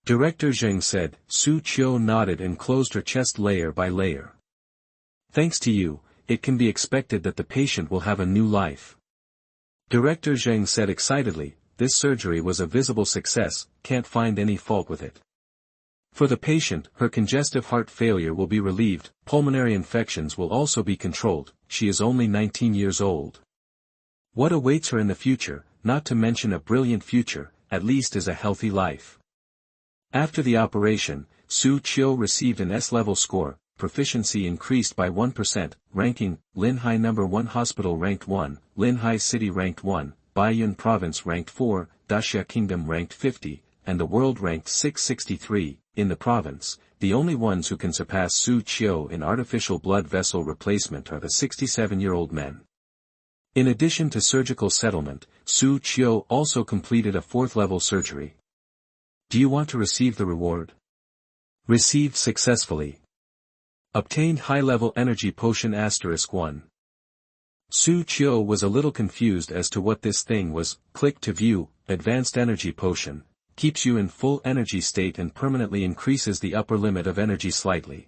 Director Zheng said. Xu Qiu nodded and closed her chest layer by layer. "Thanks to you, it can be expected that the patient will have a new life." Director Zheng said excitedly, "This surgery was a visible success, can't find any fault with it. For the patient, her congestive heart failure will be relieved, pulmonary infections will also be controlled. She is only 19 years old. What awaits her in the future, not to mention a brilliant future, at least is a healthy life." After the operation, Xu Qiu received an S-level score. Proficiency increased by 1%, ranking, Linhai No. 1 Hospital ranked 1, Linhai City ranked 1, Baiyun Province ranked 4, Daxia Kingdom ranked 50, and the world ranked 663. In the province, the only ones who can surpass Xu Qiu in artificial blood vessel replacement are the 67-year-old men. In addition to surgical settlement, Xu Qiu also completed a 4th-level surgery. Do you want to receive the reward? Received successfully. Obtained high-level energy potion *1. Xu Qiu was a little confused as to what this thing was. Click to view, advanced energy potion. keeps you in full energy state and permanently increases the upper limit of energy slightly.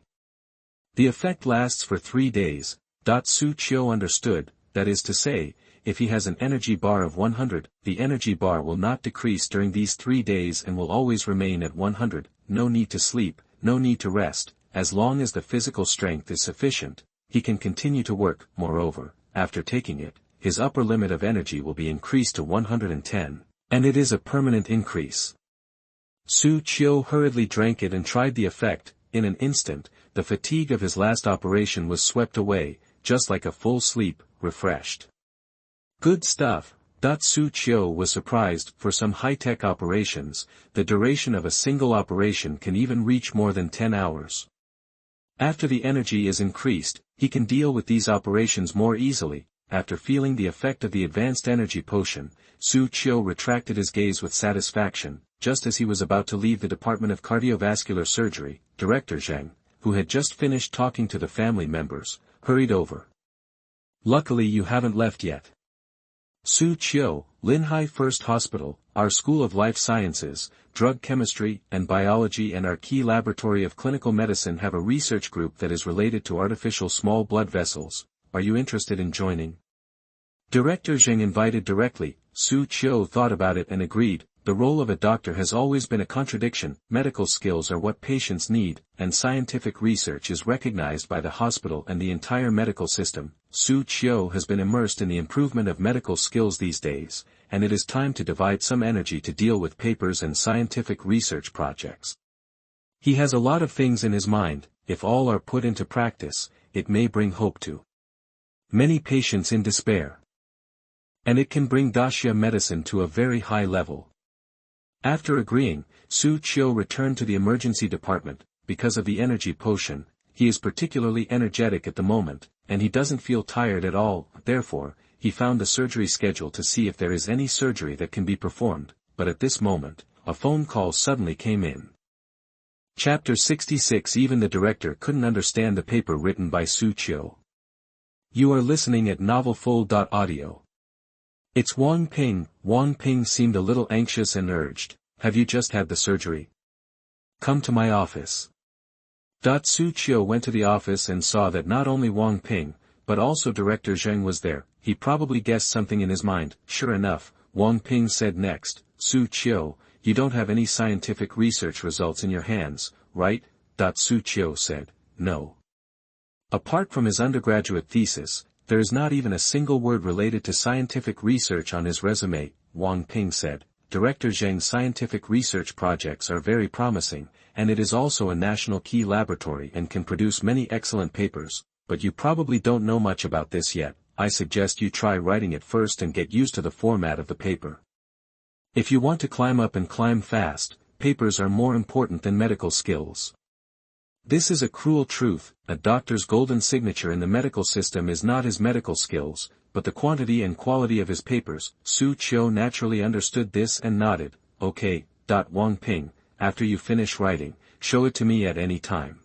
The effect lasts for 3 days. Xu Qiu understood, that is to say, if he has an energy bar of 100, the energy bar will not decrease during these 3 days and will always remain at 100, no need to sleep, no need to rest, as long as the physical strength is sufficient, he can continue to work. Moreover, after taking it, his upper limit of energy will be increased to 110, and it is a permanent increase. Xu Qiu hurriedly drank it and tried the effect. In an instant, the fatigue of his last operation was swept away, just like a full sleep, refreshed. Good stuff. Xu Qiu was surprised. For some high-tech operations, the duration of a single operation can even reach more than 10 hours. After the energy is increased, he can deal with these operations more easily. After feeling the effect of the advanced energy potion, Xu Qiu retracted his gaze with satisfaction. Just as he was about to leave the Department of Cardiovascular Surgery, Director Zheng, who had just finished talking to the family members, hurried over. Luckily you haven't left yet. Xu Qiu, Linhai First Hospital, our School of Life Sciences, Drug Chemistry and Biology and our key laboratory of clinical medicine have a research group that is related to artificial small blood vessels. Are you interested in joining? Director Zheng invited directly. Xu Qiu thought about it and agreed. The role of a doctor has always been a contradiction. Medical skills are what patients need, and scientific research is recognized by the hospital and the entire medical system. Xu Qiu has been immersed in the improvement of medical skills these days, and it is time to divide some energy to deal with papers and scientific research projects. He has a lot of things in his mind. If all are put into practice, it may bring hope to many patients in despair. And it can bring Daxia medicine to a very high level. After agreeing, Xu Qiu returned to the emergency department. Because of the energy potion, he is particularly energetic at the moment, and he doesn't feel tired at all. Therefore, he found the surgery schedule to see if there is any surgery that can be performed, but at this moment, a phone call suddenly came in. Chapter 66. Even the director couldn't understand the paper written by Xu Qiu. You are listening at novelfull.audio. It's Wang Ping. Wang Ping seemed a little anxious and urged, have you just had the surgery? Come to my office. Xu Qiu went to the office and saw that not only Wang Ping, but also Director Zheng was there. He probably guessed something in his mind. Sure enough, Wang Ping said next, Xu Qiu, you don't have any scientific research results in your hands, right? Xu Qiu said, no. Apart from his undergraduate thesis, there is not even a single word related to scientific research on his resume. Wang Ping said, Director Zheng's scientific research projects are very promising, and it is also a national key laboratory and can produce many excellent papers, but you probably don't know much about this yet. I suggest you try writing it first and get used to the format of the paper. If you want to climb up and climb fast, papers are more important than medical skills. This is a cruel truth. A doctor's golden signature in the medical system is not his medical skills, but the quantity and quality of his papers. Xu Qiu naturally understood this and nodded. Okay. Wang Ping, after you finish writing, show it to me at any time.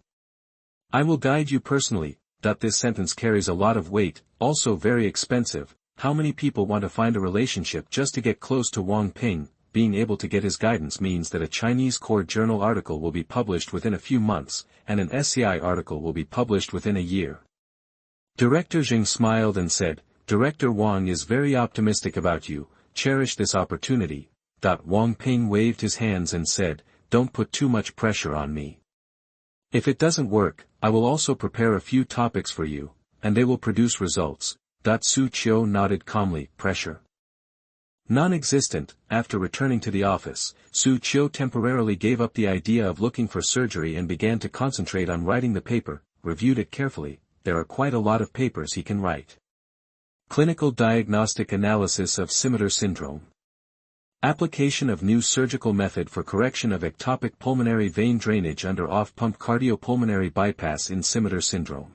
I will guide you personally. This sentence carries a lot of weight, also very expensive. How many people want to find a relationship just to get close to Wang Ping? Being able to get his guidance means that a Chinese core journal article will be published within a few months, and an SCI article will be published within a year. Director Zheng smiled and said, Director Wang is very optimistic about you, cherish this opportunity. Wang Ping waved his hands and said, don't put too much pressure on me. If it doesn't work, I will also prepare a few topics for you, and they will produce results. Xu Qiu nodded calmly. Pressure? Non-existent. After returning to the office, Xu Qiu temporarily gave up the idea of looking for surgery and began to concentrate on writing the paper. Reviewed it carefully. There are quite a lot of papers he can write. Clinical diagnostic analysis of scimitar syndrome. Application of new surgical method for correction of ectopic pulmonary vein drainage under off-pump cardiopulmonary bypass in scimitar syndrome.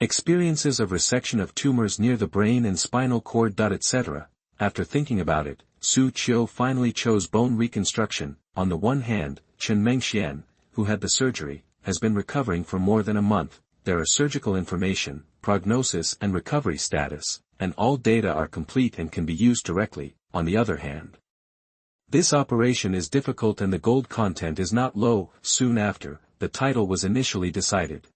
Experiences of resection of tumors near the brain and spinal cord. Etc. After thinking about it, Xu Qiu finally chose bone reconstruction. On the one hand, Chen Mengxian, who had the surgery, has been recovering for more than a month. There are surgical information, prognosis and recovery status, and all data are complete and can be used directly. On the other hand, This operation is difficult and the gold content is not low. Soon after, the title was initially decided.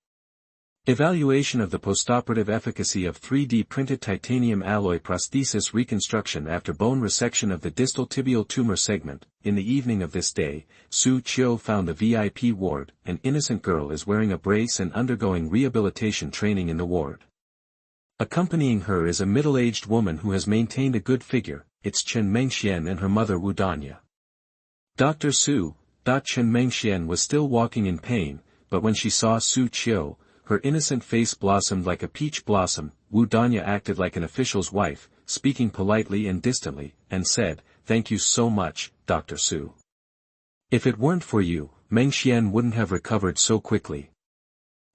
Evaluation of the postoperative efficacy of 3D printed titanium alloy prosthesis reconstruction after bone resection of the distal tibial tumor segment. In the evening of this day, Xu Qiu found the VIP ward. An innocent girl is wearing a brace and undergoing rehabilitation training in the ward. Accompanying her is a middle-aged woman who has maintained a good figure. It's Chen Mengxian and her mother Wu Danya. Dr. Su. Chen Mengxian was still walking in pain, but when she saw Xu Qiu, her innocent face blossomed like a peach blossom. Wu Danya acted like an official's wife, speaking politely and distantly, and said, "Thank you so much, Dr. Su. If it weren't for you, Mengxian wouldn't have recovered so quickly."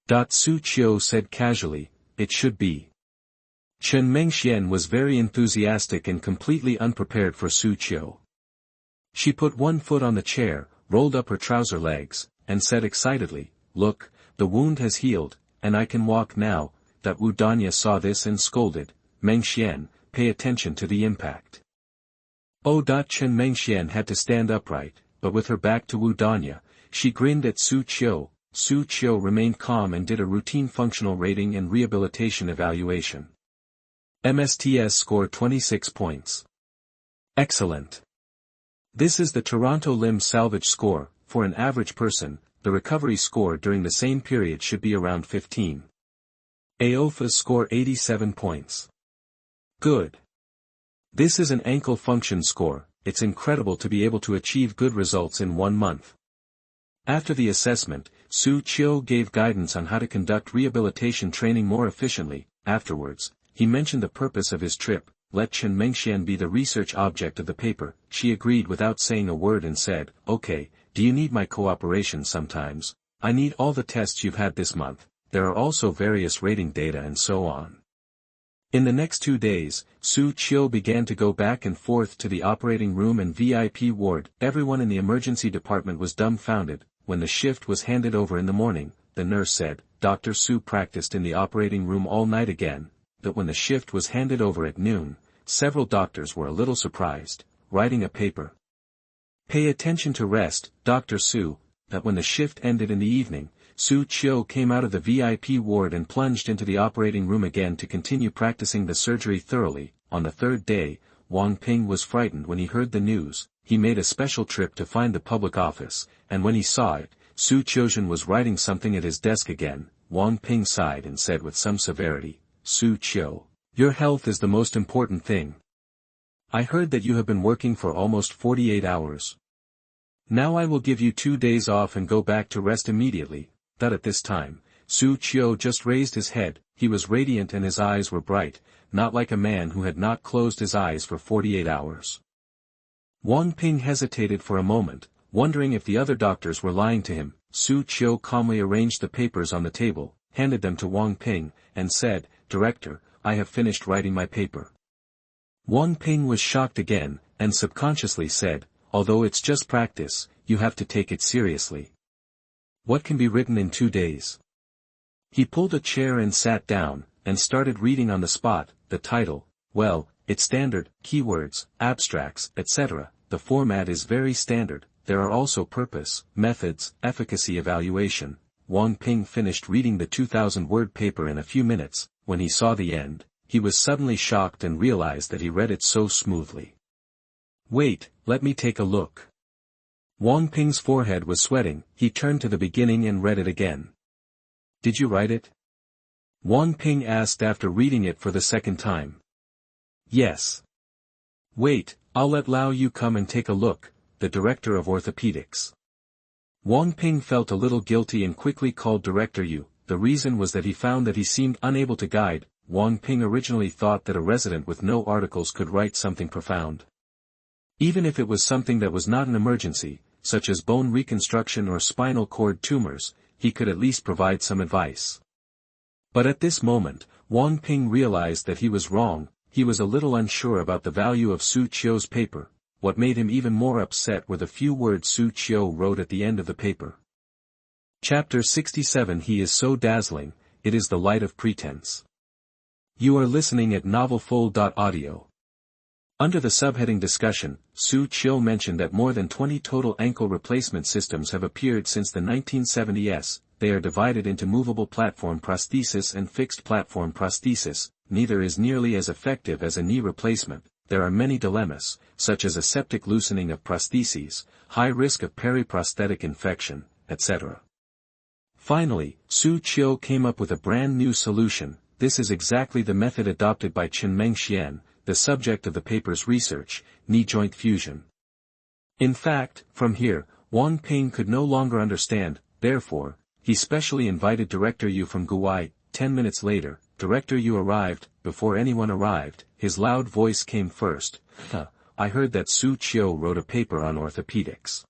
Xu Qiu said casually, "It should be." Chen Mengxian was very enthusiastic and completely unprepared for Xu Qiu. She put one foot on the chair, rolled up her trouser legs, and said excitedly, "Look, the wound has healed, and I can walk now." Wu Danya saw this and scolded, "Mengxian, pay attention to the impact." Chen Mengxian had to stand upright, but with her back to Wu Danya, she grinned at Xu Qiu. Xu Qiu remained calm and did a routine functional rating and rehabilitation evaluation. MSTS score 26 points. Excellent. This is the Toronto Limb Salvage score. For an average person, the recovery score during the same period should be around 15. AOFA's score 87 points. Good. This is an ankle function score. It's incredible to be able to achieve good results in 1 month. After the assessment, Xu Qiu gave guidance on how to conduct rehabilitation training more efficiently. Afterwards, he mentioned the purpose of his trip. Let Chen Mengxian be the research object of the paper. She agreed without saying a word and said, "Okay, do you need my cooperation sometimes? I need all the tests you've had this month. There are also various rating data and so on." In the next 2 days, Xu Qiu began to go back and forth to the operating room and VIP ward. Everyone in the emergency department was dumbfounded. When the shift was handed over in the morning, the nurse said, "Dr. Su practiced in the operating room all night again." That when the shift was handed over at noon, several doctors were a little surprised, writing a paper. "Pay attention to rest, Dr. Su." That when the shift ended in the evening, Xu Qiu came out of the VIP ward and plunged into the operating room again to continue practicing the surgery thoroughly. On the 3rd day, Wang Ping was frightened when he heard the news. He made a special trip to find the public office, and when he saw it, Xu Qiuzhen was writing something at his desk again. Wang Ping sighed and said with some severity, "Xu Qiu, your health is the most important thing. I heard that you have been working for almost 48 hours. Now I will give you 2 days off and go back to rest immediately." That at this time, Xu Qiu just raised his head. He was radiant and his eyes were bright, not like a man who had not closed his eyes for 48 hours. Wang Ping hesitated for a moment, wondering if the other doctors were lying to him. Xu Qiu calmly arranged the papers on the table, handed them to Wang Ping, and said, "Director, I have finished writing my paper." Wang Ping was shocked again, and subconsciously said, "Although it's just practice, you have to take it seriously. What can be written in 2 days?" He pulled a chair and sat down, and started reading on the spot. The title, well, it's standard, keywords, abstracts, etc. The format is very standard. There are also purpose, methods, efficacy evaluation. Wang Ping finished reading the 2,000-word paper in a few minutes. When he saw the end, he was suddenly shocked and realized that he read it so smoothly. "Wait, let me take a look." Wang Ping's forehead was sweating. He turned to the beginning and read it again. "Did you write it?" Wang Ping asked after reading it for the 2nd time. "Yes." "Wait, I'll let Lao Yu come and take a look," the director of orthopedics. Wang Ping felt a little guilty and quickly called Director Yu. The reason was that he found that he seemed unable to guide. Wang Ping originally thought that a resident with no articles could write something profound. Even if it was something that was not an emergency, such as bone reconstruction or spinal cord tumors, he could at least provide some advice. But at this moment, Wang Ping realized that he was wrong. He was a little unsure about the value of Xu Qiu's paper. What made him even more upset were the few words Xu Qiu wrote at the end of the paper. Chapter 67. He is so dazzling, it is the light of pretense. You are listening at novelfull.audio. Under the subheading Discussion, Xu Qiu mentioned that more than 20 total ankle replacement systems have appeared since the 1970s. They are divided into movable platform prosthesis and fixed platform prosthesis. Neither is nearly as effective as a knee replacement. There are many dilemmas, such as aseptic loosening of prostheses, high risk of periprosthetic infection, etc. Finally, Xu Qiu came up with a brand new solution. This is exactly the method adopted by Qinmeng Xian, the subject of the paper's research, knee joint fusion. In fact, from here, Wang Ping could no longer understand, therefore, he specially invited Director Yu from Guai. 10 minutes later, Director Yu arrived. Before anyone arrived, his loud voice came first. I heard that Xu Qiu wrote a paper on orthopedics.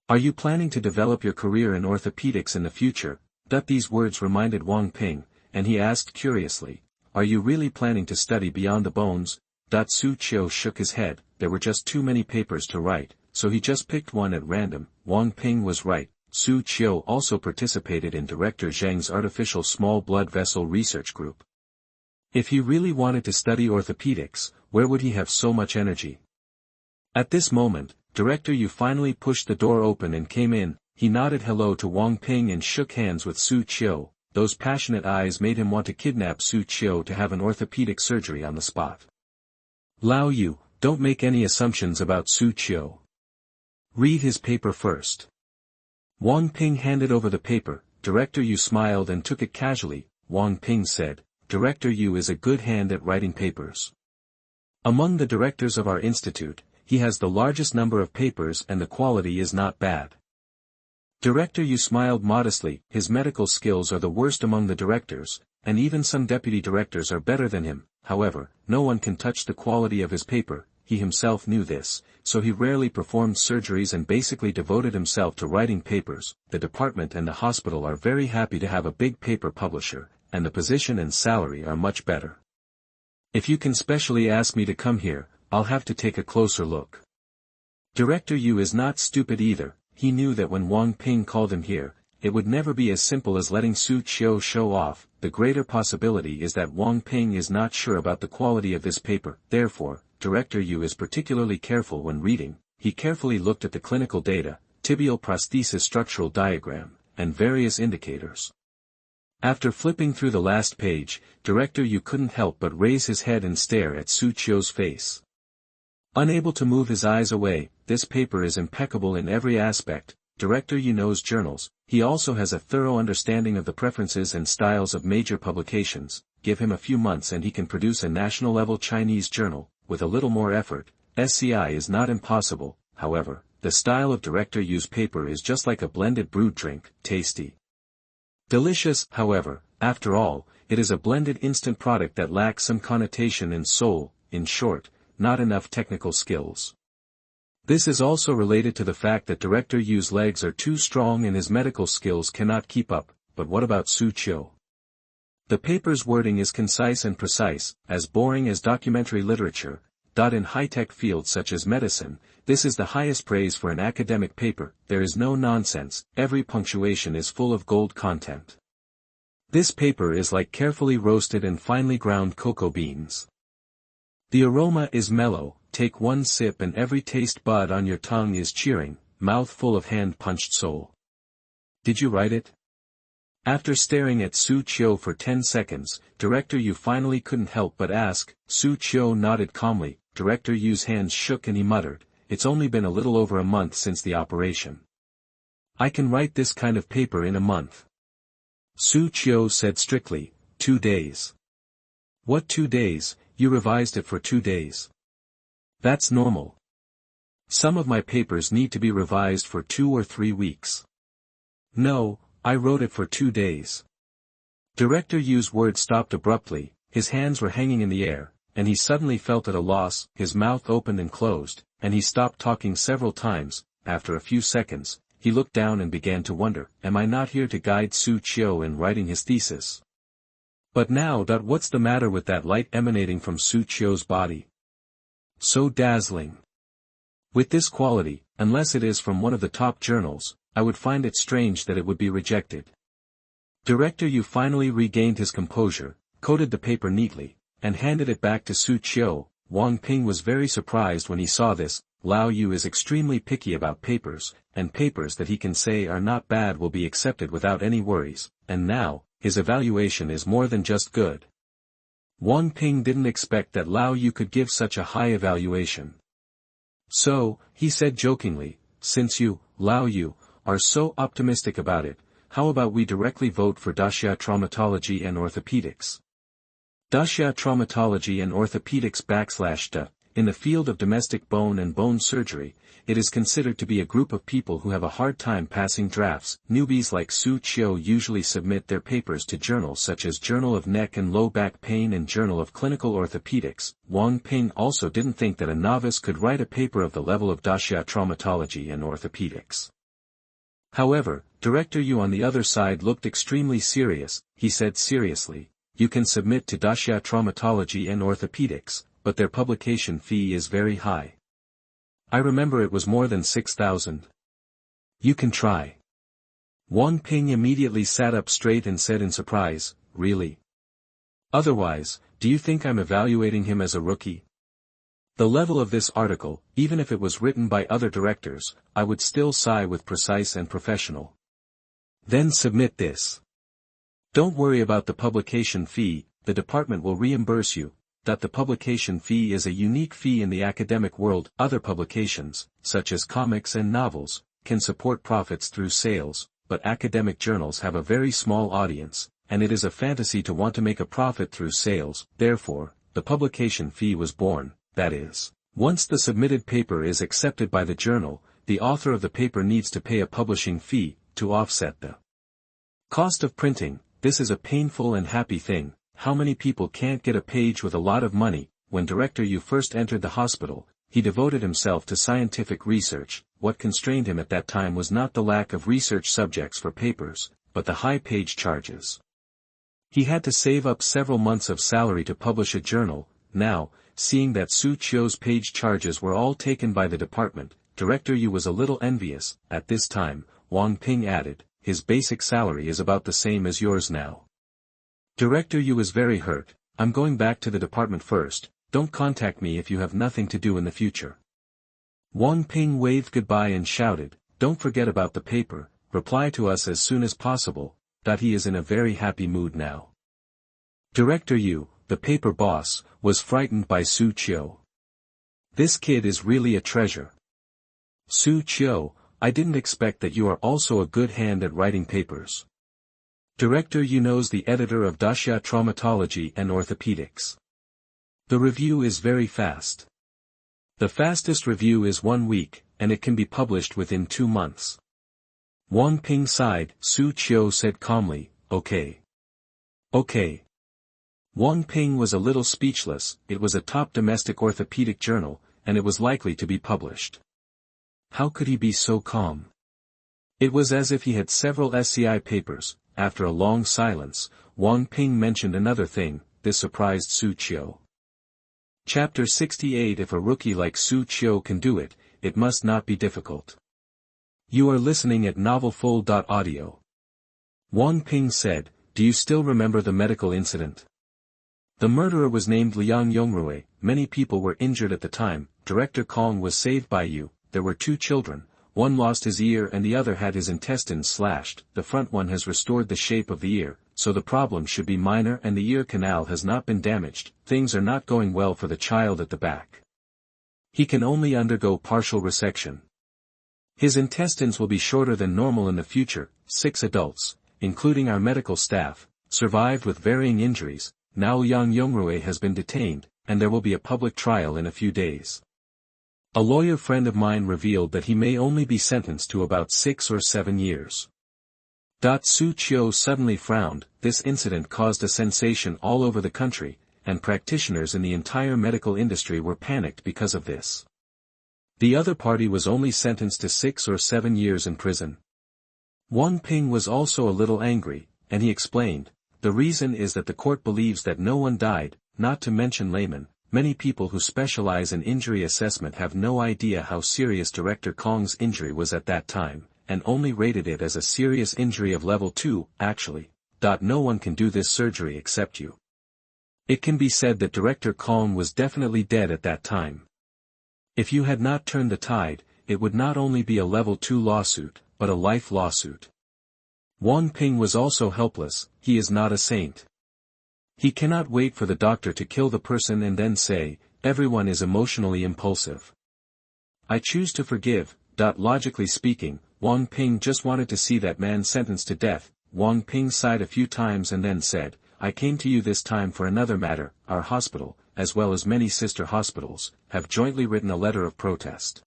Are you planning to develop your career in orthopedics in the future? These words reminded Wang Ping, and he asked curiously, are you really planning to study beyond the bones? Xu Qiu shook his head. There were just too many papers to write, so he just picked one at random. Wang Ping was right. Xu Qiu also participated in Director Zheng's artificial small blood vessel research group. If he really wanted to study orthopedics, where would he have so much energy? At this moment, Director Yu finally pushed the door open and came in. He nodded hello to Wang Ping and shook hands with Xu Qiu. Those passionate eyes made him want to kidnap Xu Qiu to have an orthopedic surgery on the spot. Lao Yu, don't make any assumptions about Xu Qiu. Read his paper first. Wang Ping handed over the paper. Director Yu smiled and took it casually. Wang Ping said, Director Yu is a good hand at writing papers. Among the directors of our institute, he has the largest number of papers and the quality is not bad. Director Yu smiled modestly. His medical skills are the worst among the directors, and even some deputy directors are better than him. However, no one can touch the quality of his paper. He himself knew this, so he rarely performed surgeries and basically devoted himself to writing papers. The department and the hospital are very happy to have a big paper publisher, and the position and salary are much better. If you can specially ask me to come here, I'll have to take a closer look. Director Yu is not stupid either. He knew that when Wang Ping called him here, it would never be as simple as letting Xu Qiu show off. The greater possibility is that Wang Ping is not sure about the quality of this paper. Therefore, Director Yu is particularly careful when reading. He carefully looked at the clinical data, tibial prosthesis structural diagram, and various indicators. After flipping through the last page, Director Yu couldn't help but raise his head and stare at Xu Qiu's face. Unable to move his eyes away, this paper is impeccable in every aspect. Director Yu knows journals. He also has a thorough understanding of the preferences and styles of major publications. Give him a few months and he can produce a national-level Chinese journal. With a little more effort, SCI is not impossible. However, the style of Director Yu's paper is just like a blended brewed drink, tasty. Delicious. However, after all, it is a blended instant product that lacks some connotation and soul. In short, not enough technical skills. This is also related to the fact that Director Yu's legs are too strong and his medical skills cannot keep up. But what about Xu Qiu? The paper's wording is concise and precise, as boring as documentary literature. In high-tech fields such as medicine, this is the highest praise for an academic paper. There is no nonsense. Every punctuation is full of gold content. This paper is like carefully roasted and finely ground cocoa beans. The aroma is mellow. Take one sip and every taste bud on your tongue is cheering, mouth full of hand-punched soul. Did you write it? After staring at Xu Qiu for 10 seconds, Director Yu finally couldn't help but ask. Xu Qiu nodded calmly. Director Yu's hands shook and he muttered, it's only been a little over a month since the operation. I can write this kind of paper in a month. Xu Qiu said strictly, 2 days. What 2 days? You revised it for 2 days. That's normal. Some of my papers need to be revised for 2 or 3 weeks. No, I wrote it for 2 days. Director Yu's words stopped abruptly. His hands were hanging in the air, and he suddenly felt at a loss. His mouth opened and closed, and he stopped talking several times. After a few seconds, he looked down and began to wonder, am I not here to guide Xu Qiu in writing his thesis? But now, what's the matter with that light emanating from Xu Qiu's body? So dazzling. With this quality, unless it is from one of the top journals, I would find it strange that it would be rejected. Director Yu finally regained his composure, coated the paper neatly, and handed it back to Xu Qiu. Wang Ping was very surprised when he saw this. Lao Yu is extremely picky about papers, and papers that he can say are not bad will be accepted without any worries, and now, his evaluation is more than just good. Wang Ping didn't expect that Lao Yu could give such a high evaluation. So, he said jokingly, since you, Lao Yu, are so optimistic about it, how about we directly vote for Daxia Traumatology and Orthopedics? Daxia Traumatology and Orthopedics /DA. In the field of domestic bone and bone surgery, it is considered to be a group of people who have a hard time passing drafts. Newbies like Xu Qiu usually submit their papers to journals such as Journal of Neck and Low Back Pain and Journal of Clinical Orthopedics. Wang Ping also didn't think that a novice could write a paper of the level of Daxia Traumatology and Orthopedics. However, Director Yu on the other side looked extremely serious. He said seriously, you can submit to Daxia Traumatology and Orthopedics, but their publication fee is very high. I remember it was more than 6,000. You can try. Wang Ping immediately sat up straight and said in surprise, really? Otherwise, do you think I'm evaluating him as a rookie? The level of this article, even if it was written by other directors, I would still sigh with precise and professional. Then submit this. Don't worry about the publication fee, the department will reimburse you. The publication fee is a unique fee in the academic world. Other publications, such as comics and novels, can support profits through sales, but academic journals have a very small audience, and it is a fantasy to want to make a profit through sales. Therefore, the publication fee was born, that is, once the submitted paper is accepted by the journal, the author of the paper needs to pay a publishing fee, to offset the cost of printing. This is a painful and happy thing. How many people can't get a page with a lot of money? When Director Yu first entered the hospital, he devoted himself to scientific research. What constrained him at that time was not the lack of research subjects for papers, but the high page charges. He had to save up several months of salary to publish a journal. Now, seeing that Xu Qiu's page charges were all taken by the department, Director Yu was a little envious. At this time, Wang Ping added, his basic salary is about the same as yours now. Director Yu is very hurt. I'm going back to the department first. Don't contact me if you have nothing to do in the future. Wang Ping waved goodbye and shouted, don't forget about the paper, reply to us as soon as possible. He is in a very happy mood now. Director Yu, the paper boss, was frightened by Xu Qiu. This kid is really a treasure. Xu Qiu, I didn't expect that you are also a good hand at writing papers. Director Yu knows the editor of Daxia Traumatology and Orthopedics. The review is very fast. The fastest review is 1 week, and it can be published within 2 months. Wang Ping sighed. Xu Qiu said calmly, okay. Okay. Wang Ping was a little speechless. It was a top domestic orthopedic journal, and it was likely to be published. How could he be so calm? It was as if he had several SCI papers. After a long silence, Wang Ping mentioned another thing. This surprised Xu Qiu. Chapter 68. If a rookie like Xu Qiu can do it, it must not be difficult. You are listening at novelfull.audio. Wang Ping said, do you still remember the medical incident? The murderer was named Liang Yongrui. Many people were injured at the time. Director Kong was saved by you. There were 2 children. One lost his ear and the other had his intestines slashed. The front one has restored the shape of the ear, so the problem should be minor and the ear canal has not been damaged. Things are not going well for the child at the back. He can only undergo partial resection. His intestines will be shorter than normal in the future. 6 adults, including our medical staff, survived with varying injuries. Now Liang Yongrui has been detained, and there will be a public trial in a few days. A lawyer friend of mine revealed that he may only be sentenced to about 6 or 7 years. Xu Qiu suddenly frowned. This incident caused a sensation all over the country, and practitioners in the entire medical industry were panicked because of this. The other party was only sentenced to 6 or 7 years in prison. Wang Ping was also a little angry, and he explained, the reason is that the court believes that no one died, not to mention laymen. Many people who specialize in injury assessment have no idea how serious Director Kong's injury was at that time, and only rated it as a serious injury of level 2, actually. No one can do this surgery except you. It can be said that Director Kong was definitely dead at that time. If you had not turned the tide, it would not only be a level 2 lawsuit, but a life lawsuit. Wang Ping was also helpless. He is not a saint. He cannot wait for the doctor to kill the person and then say, everyone is emotionally impulsive. I choose to forgive. Logically speaking, Wang Ping just wanted to see that man sentenced to death. Wang Ping sighed a few times and then said, I came to you this time for another matter. Our hospital, as well as many sister hospitals, have jointly written a letter of protest.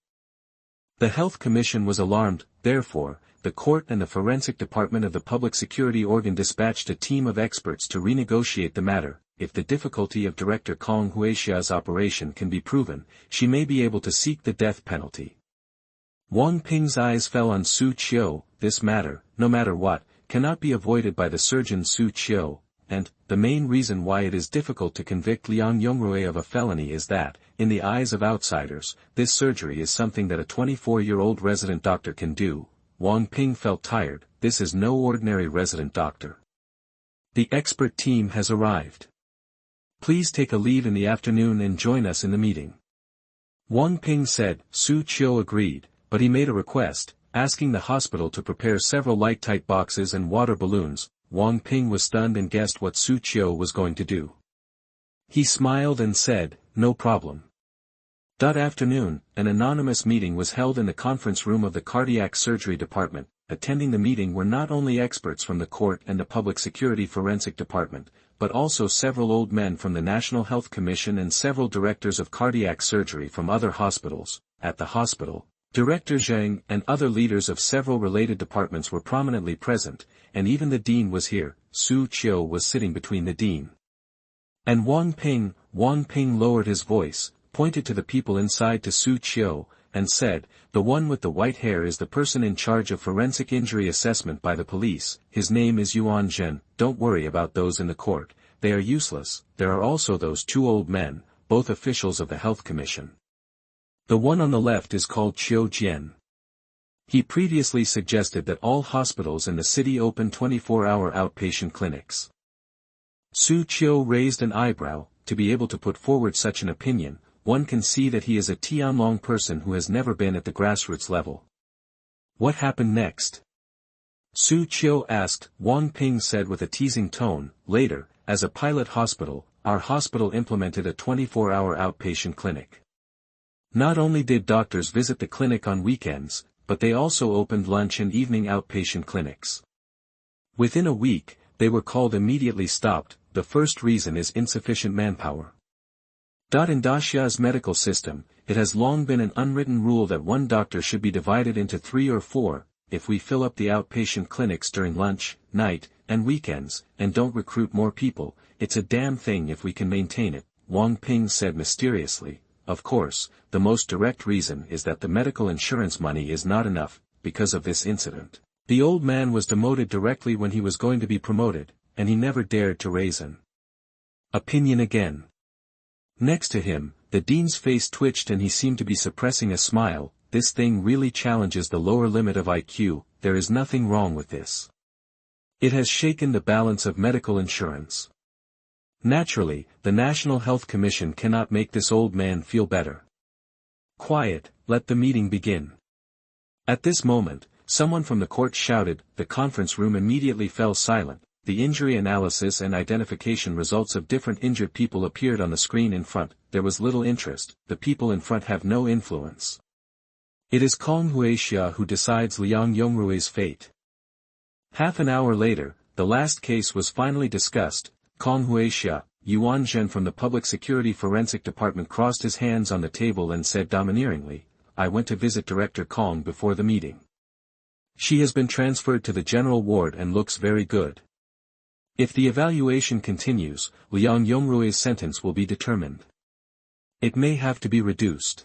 The Health Commission was alarmed. Therefore, the court and the forensic department of the public security organ dispatched a team of experts to renegotiate the matter. If the difficulty of Director Kong Huixia's operation can be proven, she may be able to seek the death penalty. Wang Ping's eyes fell on Xu Qiu. This matter, no matter what, cannot be avoided by the surgeon Xu Qiu, and, the main reason why it is difficult to convict Liang Yongrui of a felony is that, in the eyes of outsiders, this surgery is something that a 24-year-old resident doctor can do. Wang Ping felt tired. This is no ordinary resident doctor. The expert team has arrived. Please take a leave in the afternoon and join us in the meeting. Wang Ping said. Xu Qiu agreed, but he made a request, asking the hospital to prepare several light-tight boxes and water balloons. Wang Ping was stunned and guessed what Xu Qiu was going to do. He smiled and said, no problem. That afternoon, an anonymous meeting was held in the conference room of the cardiac surgery department. Attending the meeting were not only experts from the court and the public security forensic department, but also several old men from the National Health Commission and several directors of cardiac surgery from other hospitals. At the hospital, Director Zheng and other leaders of several related departments were prominently present, and even the dean was here. Xu Qiu was sitting between the dean and Wang Ping. Wang Ping lowered his voice, pointed to the people inside to Xu Qiu, and said, the one with the white hair is the person in charge of forensic injury assessment by the police. His name is Yuan Zhen. Don't worry about those in the court, they are useless. There are also those two old men, both officials of the Health Commission. The one on the left is called Qiu Jian. He previously suggested that all hospitals in the city open 24-hour outpatient clinics. Xu Qiu raised an eyebrow. To be able to put forward such an opinion, one can see that he is a Tianlong person who has never been at the grassroots level. What happened next? Xu Qiu asked. Wang Ping said with a teasing tone, later, as a pilot hospital, our hospital implemented a 24-hour outpatient clinic. Not only did doctors visit the clinic on weekends, but they also opened lunch and evening outpatient clinics. Within a week, they were called immediately stopped. The first reason is insufficient manpower. In Daxia's medical system, it has long been an unwritten rule that one doctor should be divided into 3 or 4. If we fill up the outpatient clinics during lunch, night, and weekends, and don't recruit more people, it's a damn thing if we can maintain it, Wang Ping said mysteriously. Of course, the most direct reason is that the medical insurance money is not enough. Because of this incident, the old man was demoted directly when he was going to be promoted, and he never dared to raise an opinion again. Next to him, the dean's face twitched and he seemed to be suppressing a smile. This thing really challenges the lower limit of IQ. There is nothing wrong with this. It has shaken the balance of medical insurance. Naturally, the National Health Commission cannot make this old man feel better. Quiet, let the meeting begin. At this moment, someone from the court shouted. The conference room immediately fell silent. The injury analysis and identification results of different injured people appeared on the screen in front. There was little interest. The people in front have no influence. It is Kong Huixia who decides Liang Yongrui's fate. Half an hour later, the last case was finally discussed. Kong Huixia, Yuan Zhen from the Public Security Forensic Department crossed his hands on the table and said domineeringly, I went to visit Director Kong before the meeting. She has been transferred to the general ward and looks very good. If the evaluation continues, Liang Yongrui's sentence will be determined. It may have to be reduced.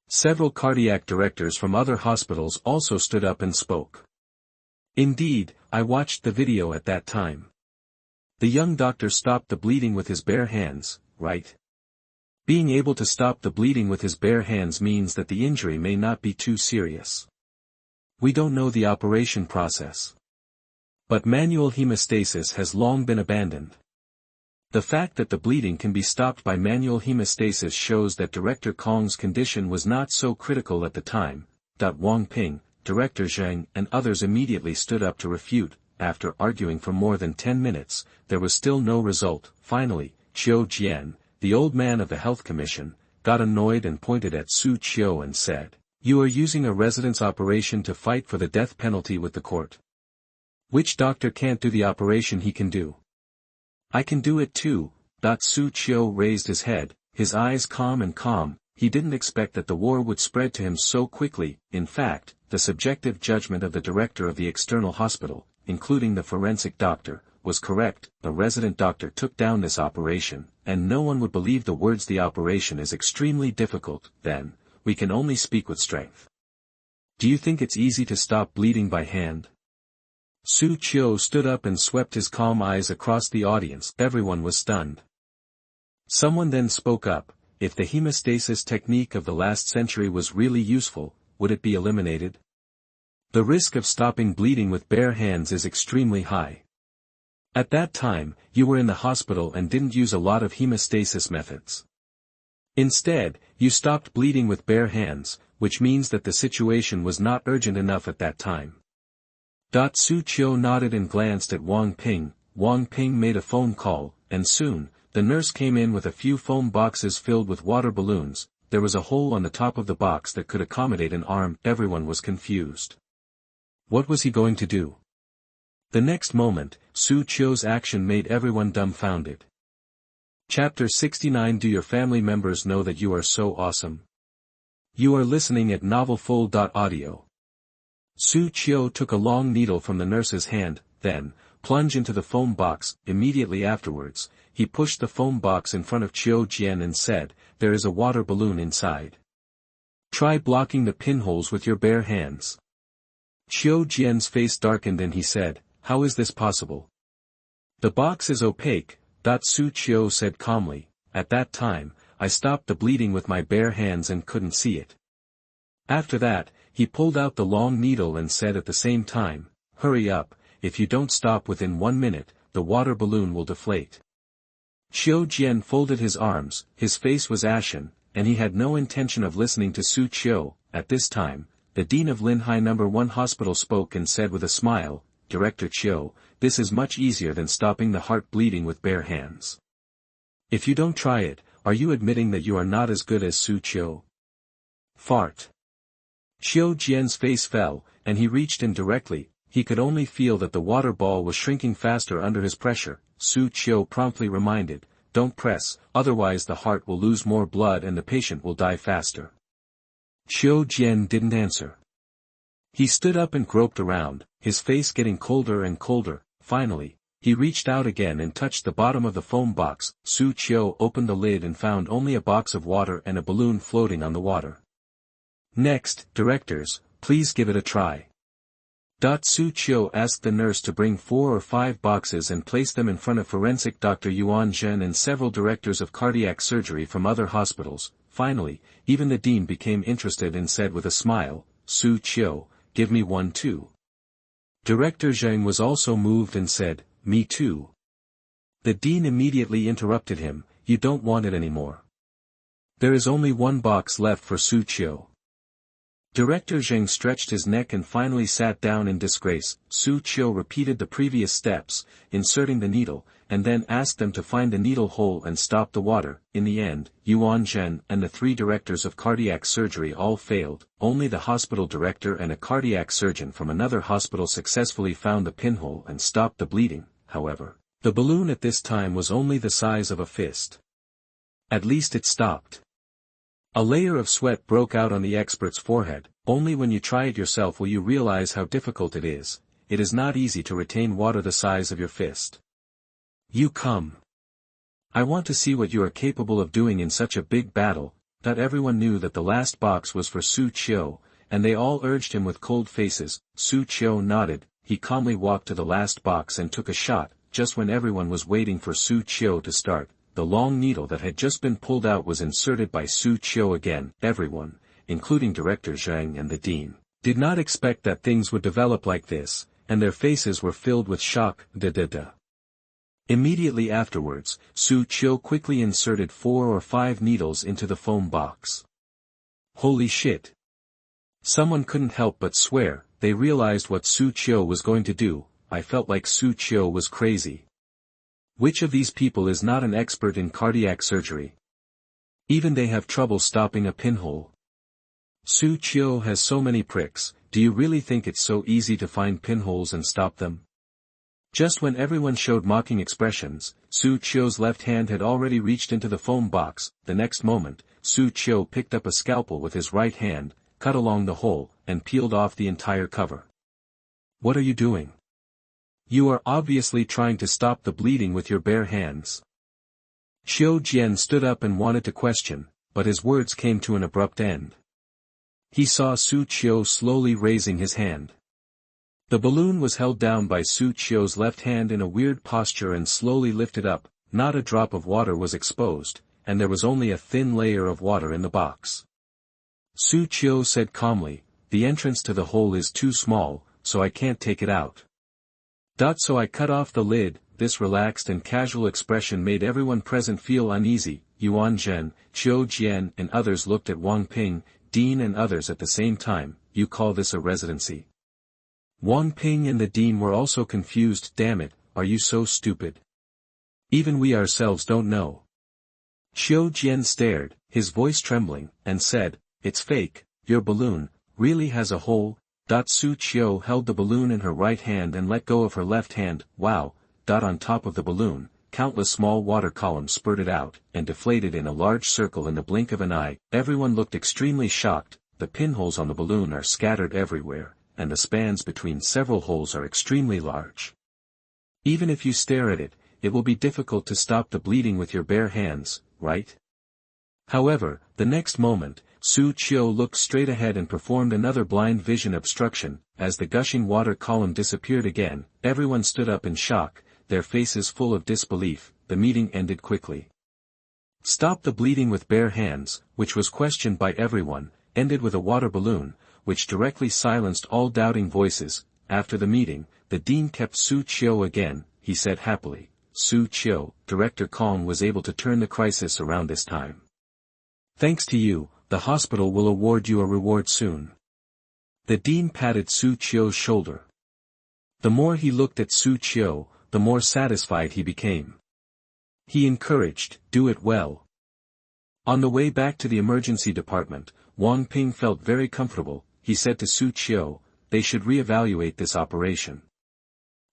Several cardiac directors from other hospitals also stood up and spoke. Indeed, I watched the video at that time. The young doctor stopped the bleeding with his bare hands, right? Being able to stop the bleeding with his bare hands means that the injury may not be too serious. We don't know the operation process. But manual hemostasis has long been abandoned. The fact that the bleeding can be stopped by manual hemostasis shows that Director Kong's condition was not so critical at the time. Wang Ping, Director Zheng and others immediately stood up to refute. After arguing for more than 10 minutes, there was still no result. Finally, Qiu Jian, the old man of the Health Commission, got annoyed and pointed at Xu Qiu and said, "You are using a residence operation to fight for the death penalty with the court. Which doctor can't do the operation he can do? I can do it too." Xu Qiu raised his head, his eyes calm. He didn't expect that the war would spread to him so quickly. In fact, the subjective judgment of the director of the external hospital, including the forensic doctor, was correct. The resident doctor took down this operation, and no one would believe the words "the operation is extremely difficult, then, we can only speak with strength. Do you think it's easy to stop bleeding by hand?" Xu Qiu stood up and swept his calm eyes across the audience. Everyone was stunned. Someone then spoke up, "If the hemostasis technique of the last century was really useful, would it be eliminated? The risk of stopping bleeding with bare hands is extremely high. At that time, you were in the hospital and didn't use a lot of hemostasis methods. Instead, you stopped bleeding with bare hands, which means that the situation was not urgent enough at that time." Xu Qiu nodded and glanced at Wang Ping. Wang Ping made a phone call, and soon, the nurse came in with a few foam boxes filled with water balloons. There was a hole on the top of the box that could accommodate an arm. Everyone was confused. What was he going to do? The next moment, Xu Qiu's action made everyone dumbfounded. Chapter 69. Do your family members know that you are so awesome? You are listening at novelfull.audio. Xu Qiu took a long needle from the nurse's hand, then, plunged into the foam box. Immediately afterwards, he pushed the foam box in front of Qiu Jian and said, "There is a water balloon inside. Try blocking the pinholes with your bare hands." Qiu Jian's face darkened and he said, "How is this possible? The box is opaque." Xu Qiu said calmly, "At that time, I stopped the bleeding with my bare hands and couldn't see it." After that, he pulled out the long needle and said at the same time, "Hurry up, if you don't stop within 1 minute, the water balloon will deflate." Qiu Jian folded his arms, his face was ashen, and he had no intention of listening to Xu Qiu. At this time, the dean of Linhai No. 1 Hospital spoke and said with a smile, "Director Qiu, this is much easier than stopping the heart bleeding with bare hands. If you don't try it, are you admitting that you are not as good as Xu Qiu?" Fart. Qiu Jian's face fell, and he reached in directly. He could only feel that the water ball was shrinking faster under his pressure. Xu Qiu promptly reminded, "Don't press, otherwise the heart will lose more blood and the patient will die faster." Qiu Jian didn't answer. He stood up and groped around, his face getting colder and colder. Finally, he reached out again and touched the bottom of the foam box. Xu Qiu opened the lid and found only a box of water and a balloon floating on the water. "Next, directors, please give it a try." Xu Qiu asked the nurse to bring 4 or 5 boxes and place them in front of forensic Dr. Yuan Zhen and several directors of cardiac surgery from other hospitals. Finally, even the dean became interested and said with a smile, "Xu Qiu, give me one too." Director Zheng was also moved and said, "Me too." The dean immediately interrupted him, "You don't want it anymore. There is only 1 box left for Xu Qiu." Director Zheng stretched his neck and finally sat down in disgrace. Xu Qiu repeated the previous steps, inserting the needle, and then asked them to find the needle hole and stop the water. In the end, Yuan Zhen and the 3 directors of cardiac surgery all failed. Only the hospital director and a cardiac surgeon from another hospital successfully found the pinhole and stopped the bleeding. However, the balloon at this time was only the size of a fist. At least it stopped. A layer of sweat broke out on the expert's forehead. Only when you try it yourself will you realize how difficult it is. It is not easy to retain water the size of your fist. You come. I want to see what you are capable of doing in such a big battle. Everyone knew that the last box was for Xu Qiu, and they all urged him with cold faces. Xu Qiu nodded, he calmly walked to the last box and took a shot. Just when everyone was waiting for Xu Qiu to start, the long needle that had just been pulled out was inserted by Xu Qiu again. Everyone, including Director Zheng and the dean, did not expect that things would develop like this, and their faces were filled with shock. Immediately afterwards, Xu Qiu quickly inserted 4 or 5 needles into the foam box. Holy shit! Someone couldn't help but swear. They realized what Xu Qiu was going to do. I felt like Xu Qiu was crazy. Which of these people is not an expert in cardiac surgery? Even they have trouble stopping a pinhole. Xu Qiu has so many pricks. Do you really think it's so easy to find pinholes and stop them? Just when everyone showed mocking expressions, Xu Qiu's left hand had already reached into the foam box. The next moment, Xu Qiu picked up a scalpel with his right hand, cut along the hole, and peeled off the entire cover. What are you doing? You are obviously trying to stop the bleeding with your bare hands. Xiu Jian stood up and wanted to question, but his words came to an abrupt end. He saw Xu Qiu slowly raising his hand. The balloon was held down by Xu Qiu's left hand in a weird posture and slowly lifted up. Not a drop of water was exposed, and there was only a thin layer of water in the box. Xu Qiu said calmly, "The entrance to the hole is too small, so I can't take it out. So I cut off the lid." This relaxed and casual expression made everyone present feel uneasy. Yuan Zhen, Qiu Jian and others looked at Wang Ping, Dean and others at the same time. You call this a residency? Wang Ping and the Dean were also confused. Damn it, are you so stupid? Even we ourselves don't know. Qiu Jian stared, his voice trembling, and said, "It's fake, your balloon really has a hole." Xu Qiu held the balloon in her right hand and let go of her left hand. Wow! On top of the balloon, countless small water columns spurted out, and deflated in a large circle in the blink of an eye. Everyone looked extremely shocked. The pinholes on the balloon are scattered everywhere, and the spans between several holes are extremely large. Even if you stare at it, it will be difficult to stop the bleeding with your bare hands, right? However, the next moment, Xu Qiu looked straight ahead and performed another blind vision obstruction. As the gushing water column disappeared again, everyone stood up in shock, their faces full of disbelief. The meeting ended quickly. Stop the bleeding with bare hands, which was questioned by everyone, ended with a water balloon, which directly silenced all doubting voices. After the meeting, the dean kept Xu Qiu again. He said happily, "Xu Qiu, Director Kong was able to turn the crisis around this time. Thanks to you, the hospital will award you a reward soon." The dean patted Xu Qiu's shoulder. The more he looked at Xu Qiu, the more satisfied he became. He encouraged, "Do it well." On the way back to the emergency department, Wang Ping felt very comfortable. He said to Xu Qiu, "They should re-evaluate this operation.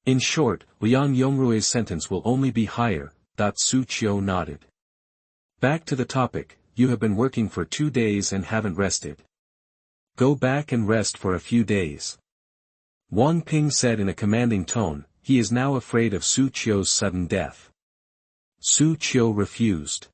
In short, Liang Yongrui's sentence will only be higher." Xu Qiu nodded. "Back to the topic, you have been working for 2 days and haven't rested. Go back and rest for a few days." Wang Ping said in a commanding tone. He is now afraid of Xu Qiu's sudden death. Xu Qiu refused.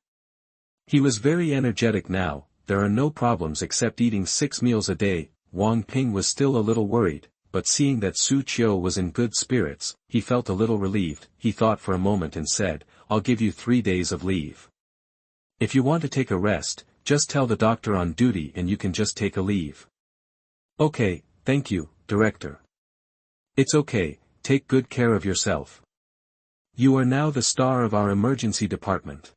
He was very energetic now. There are no problems except eating 6 meals a day. Wang Ping was still a little worried, but seeing that Xu Qiu was in good spirits, he felt a little relieved. He thought for a moment and said, "I'll give you 3 days of leave. If you want to take a rest, just tell the doctor on duty and you can just take a leave." "Okay, thank you, Director." "It's okay, take good care of yourself. You are now the star of our emergency department."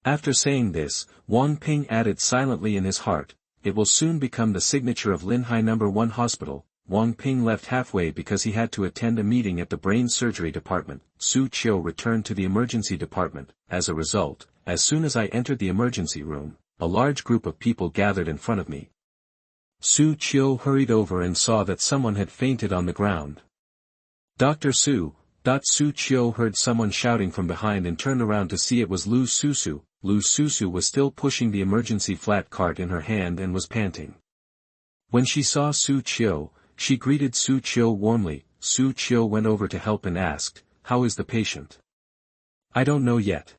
After saying this, Wang Ping added silently in his heart, "It will soon become the signature of Linhai No. 1 Hospital." Wang Ping left halfway because he had to attend a meeting at the brain surgery department. Xu Qiu returned to the emergency department. As a result, as soon as I entered the emergency room, a large group of people gathered in front of me. Xu Qiu hurried over and saw that someone had fainted on the ground. "Dr. Su." Xu Qiu heard someone shouting from behind and turned around to see it was Lu Susu. Lu Susu was still pushing the emergency flat cart in her hand and was panting. When she saw Xu Qiu, she greeted Xu Qiu warmly. Xu Qiu went over to help and asked, "How is the patient?" "I don't know yet.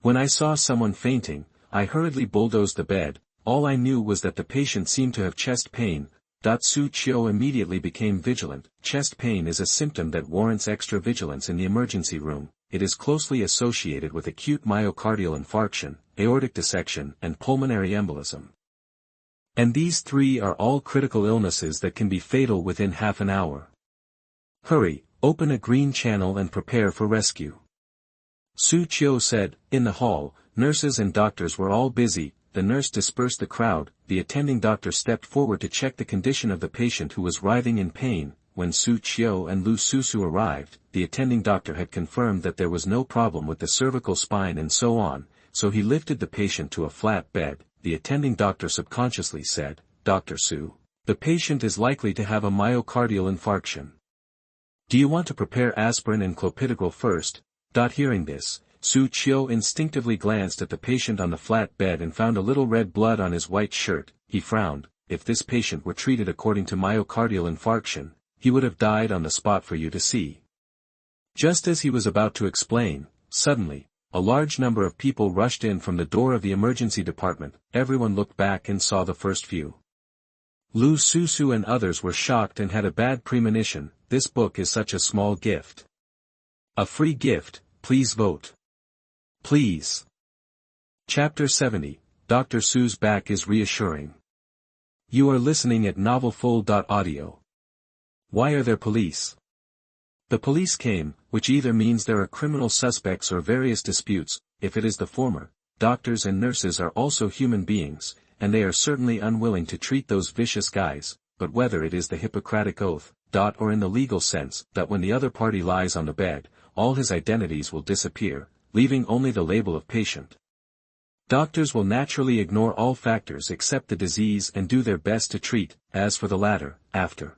When I saw someone fainting, I hurriedly bulldozed the bed. All I knew was that the patient seemed to have chest pain." Xu Qiu immediately became vigilant. Chest pain is a symptom that warrants extra vigilance in the emergency room. It is closely associated with acute myocardial infarction, aortic dissection, and pulmonary embolism. And these 3 are all critical illnesses that can be fatal within half an hour. Hurry, open a green channel and prepare for rescue. Xu Qiu said. In the hall, nurses and doctors were all busy. The nurse dispersed the crowd. The attending doctor stepped forward to check the condition of the patient who was writhing in pain. When Xu Qiu and Lu Susu arrived, the attending doctor had confirmed that there was no problem with the cervical spine and so on, so he lifted the patient to a flat bed. The attending doctor subconsciously said, "Dr. Su, the patient is likely to have a myocardial infarction. Do you want to prepare aspirin and clopidogrel first?" Hearing this, Xu Qiu instinctively glanced at the patient on the flat bed and found a little red blood on his white shirt. He frowned. If this patient were treated according to myocardial infarction, he would have died on the spot for you to see. Just as he was about to explain, suddenly, a large number of people rushed in from the door of the emergency department. Everyone looked back and saw the first few. Lu Susu and others were shocked and had a bad premonition. This book is such a small gift. A free gift, please vote. Please. Chapter 70, Dr. Su's back is reassuring. You are listening at novelfull.audio. Why are there police? The police came, which either means there are criminal suspects or various disputes. If it is the former, doctors and nurses are also human beings, and they are certainly unwilling to treat those vicious guys, but whether it is the Hippocratic Oath, or in the legal sense, that when the other party lies on the bed, all his identities will disappear, leaving only the label of patient. Doctors will naturally ignore all factors except the disease and do their best to treat. As for the latter, after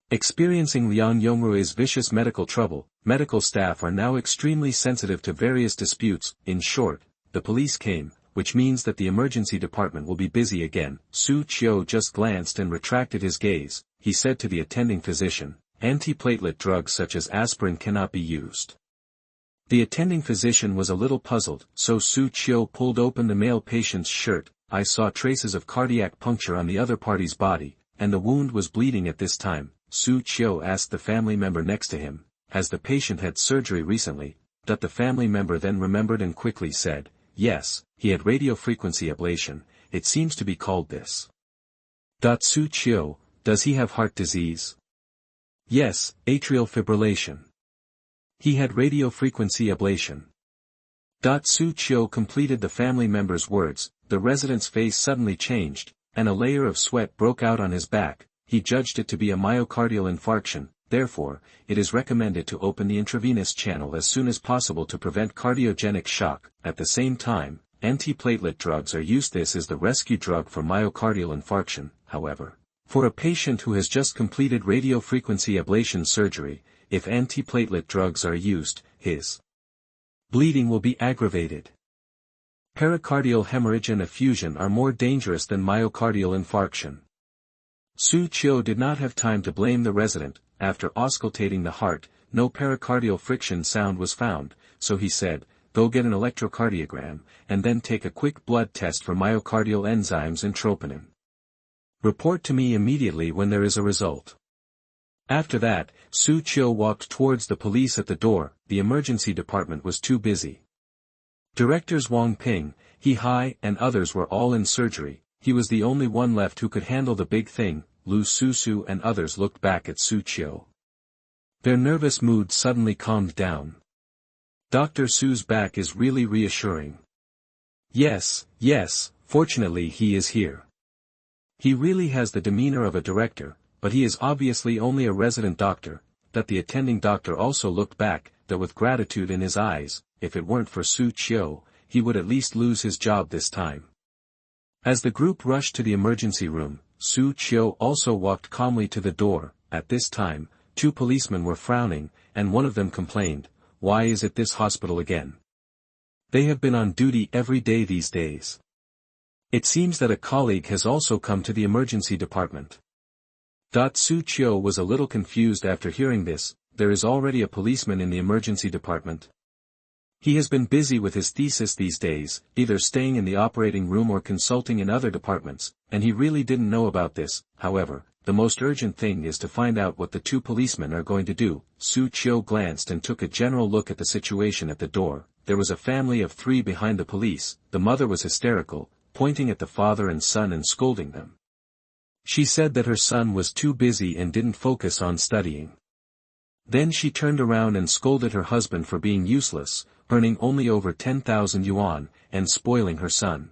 experiencing Liang Yongrui's vicious medical trouble, medical staff are now extremely sensitive to various disputes. In short, the police came, which means that the emergency department will be busy again. Xu Qiu just glanced and retracted his gaze. He said to the attending physician, "Antiplatelet drugs such as aspirin cannot be used." The attending physician was a little puzzled, so Xu Qiu pulled open the male patient's shirt. I saw traces of cardiac puncture on the other party's body, and the wound was bleeding at this time. Xu Qiu asked the family member next to him, "Has the patient had surgery recently?" The family member then remembered and quickly said, "Yes, he had radiofrequency ablation, it seems to be called this." Xu Qiu, does he have heart disease? Yes, atrial fibrillation. He had radiofrequency ablation. Xu Qiu completed the family member's words. The resident's face suddenly changed, and a layer of sweat broke out on his back. He judged it to be a myocardial infarction. Therefore, it is recommended to open the intravenous channel as soon as possible to prevent cardiogenic shock. At the same time, antiplatelet drugs are used. This is the rescue drug for myocardial infarction. However, for a patient who has just completed radiofrequency ablation surgery, if antiplatelet drugs are used, his bleeding will be aggravated. Pericardial hemorrhage and effusion are more dangerous than myocardial infarction. Xu Qiu did not have time to blame the resident. After auscultating the heart, no pericardial friction sound was found, so he said, "Go get an electrocardiogram, and then take a quick blood test for myocardial enzymes and troponin. Report to me immediately when there is a result." After that, Xu Qiu walked towards the police at the door. The emergency department was too busy. Directors Wang Ping, He Hai and others were all in surgery. He was the only one left who could handle the big thing. Lu Susu and others looked back at Xu Qiu. Their nervous mood suddenly calmed down. Dr. Su's back is really reassuring. Yes, fortunately he is here. He really has the demeanor of a director, but he is obviously only a resident doctor. The attending doctor also looked back, with gratitude in his eyes. If it weren't for Xu Qiu, he would at least lose his job this time. As the group rushed to the emergency room, Xu Qiu also walked calmly to the door. At this time, 2 policemen were frowning, and one of them complained, "Why is it this hospital again? They have been on duty every day these days." It seems that a colleague has also come to the emergency department. Xu Qiu was a little confused after hearing this. There is already a policeman in the emergency department. He has been busy with his thesis these days, either staying in the operating room or consulting in other departments, and he really didn't know about this. However, the most urgent thing is to find out what the 2 policemen are going to do. Xu Qiu glanced and took a general look at the situation at the door. There was a family of 3 behind the police. The mother was hysterical, pointing at the father and son and scolding them. She said that her son was too busy and didn't focus on studying. Then she turned around and scolded her husband for being useless, earning only over 10,000 yuan, and spoiling her son.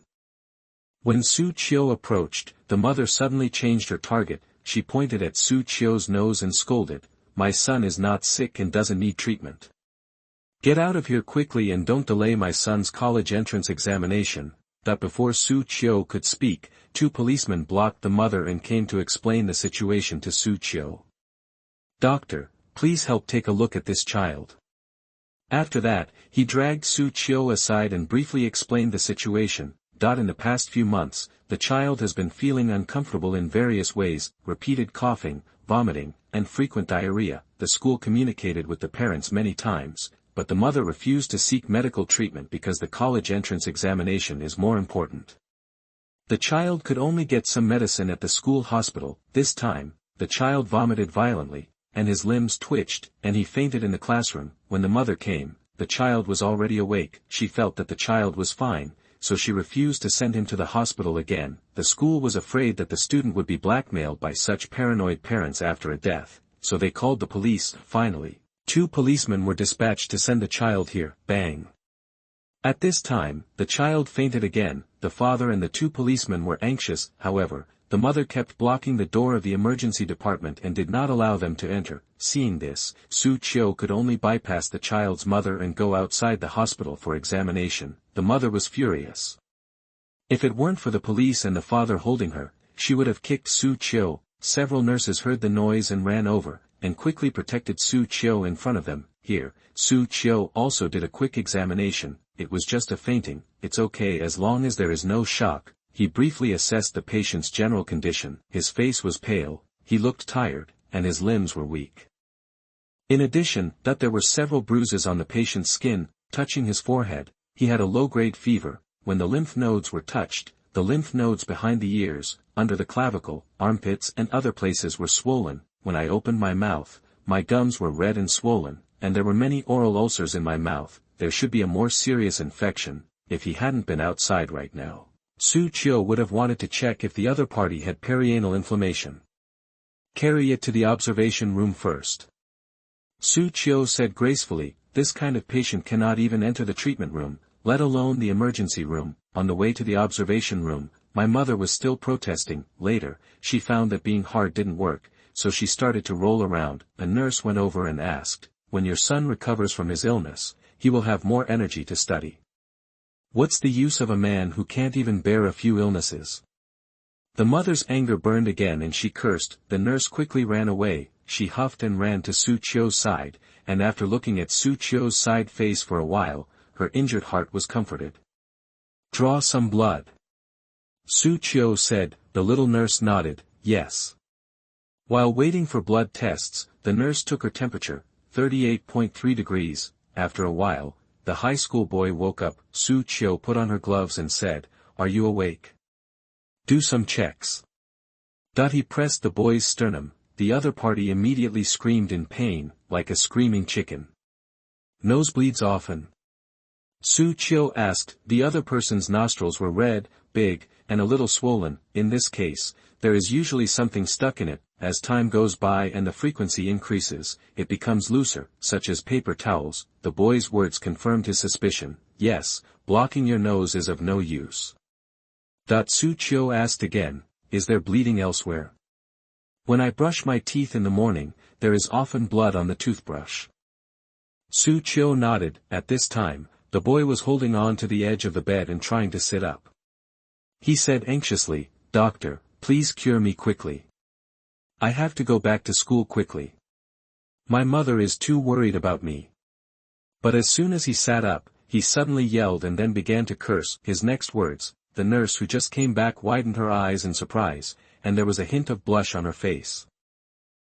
When Xu Qiu approached, the mother suddenly changed her target. She pointed at Xu Qiu's nose and scolded, "My son is not sick and doesn't need treatment. Get out of here quickly and don't delay my son's college entrance examination." But before Xu Qiu could speak, 2 policemen blocked the mother and came to explain the situation to Xu Qiu. "Doctor, please help take a look at this child." After that, he dragged Xu Qiu aside and briefly explained the situation. In the past few months, the child has been feeling uncomfortable in various ways, repeated coughing, vomiting, and frequent diarrhea. The school communicated with the parents many times, but the mother refused to seek medical treatment because the college entrance examination is more important. The child could only get some medicine at the school hospital. This time, the child vomited violently, and his limbs twitched, and he fainted in the classroom. When the mother came, the child was already awake. She felt that the child was fine, so she refused to send him to the hospital again. The school was afraid that the student would be blackmailed by such paranoid parents after a death, so they called the police. Finally, 2 policemen were dispatched to send the child here. Bang! At this time, the child fainted again. The father and the 2 policemen were anxious. However, the mother kept blocking the door of the emergency department and did not allow them to enter. Seeing this, Xu Qiu could only bypass the child's mother and go outside the hospital for examination. The mother was furious. If it weren't for the police and the father holding her, she would have kicked Xu Qiu. Several nurses heard the noise and ran over, and quickly protected Xu Qiu in front of them. Here, Xu Qiu also did a quick examination. It was just a fainting. It's okay as long as there is no shock. He briefly assessed the patient's general condition. His face was pale, he looked tired, and his limbs were weak. In addition, there were several bruises on the patient's skin, touching his forehead. He had a low-grade fever. When the lymph nodes were touched, the lymph nodes behind the ears, under the clavicle, armpits and other places were swollen. When I opened my mouth, my gums were red and swollen, and there were many oral ulcers in my mouth. There should be a more serious infection. If he hadn't been outside right now, Xu Qiu would have wanted to check if the other party had perianal inflammation. "Carry it to the observation room first," Xu Qiu said gracefully. This kind of patient cannot even enter the treatment room, let alone the emergency room. On the way to the observation room, my mother was still protesting. Later, she found that being hard didn't work, so she started to roll around. A nurse went over and asked, "When your son recovers from his illness, he will have more energy to study. What's the use of a man who can't even bear a few illnesses?" The mother's anger burned again and she cursed. The nurse quickly ran away. She huffed and ran to Xu Qiu's side, and after looking at Xu Qiu's side face for a while, her injured heart was comforted. "Draw some blood," Xu Qiu said. The little nurse nodded, yes. While waiting for blood tests, the nurse took her temperature, 38.3 degrees. After a while, the high school boy woke up. Xu Qiu put on her gloves and said, "Are you awake? Do some checks." He pressed the boy's sternum. The other party immediately screamed in pain, like a screaming chicken. "Nosebleeds often?" Xu Qiu asked. The other person's nostrils were red, big, and a little swollen. In this case, there is usually something stuck in it. As time goes by and the frequency increases, it becomes looser, such as paper towels. The boy's words confirmed his suspicion. "Yes, blocking your nose is of no use." Xu Qiu asked again, "Is there bleeding elsewhere?" "When I brush my teeth in the morning, there is often blood on the toothbrush." Xu Qiu nodded. At this time, the boy was holding on to the edge of the bed and trying to sit up. He said anxiously, "Doctor, please cure me quickly. I have to go back to school quickly. My mother is too worried about me." But as soon as he sat up, he suddenly yelled and then began to curse. His next words, the nurse who just came back widened her eyes in surprise, and there was a hint of blush on her face.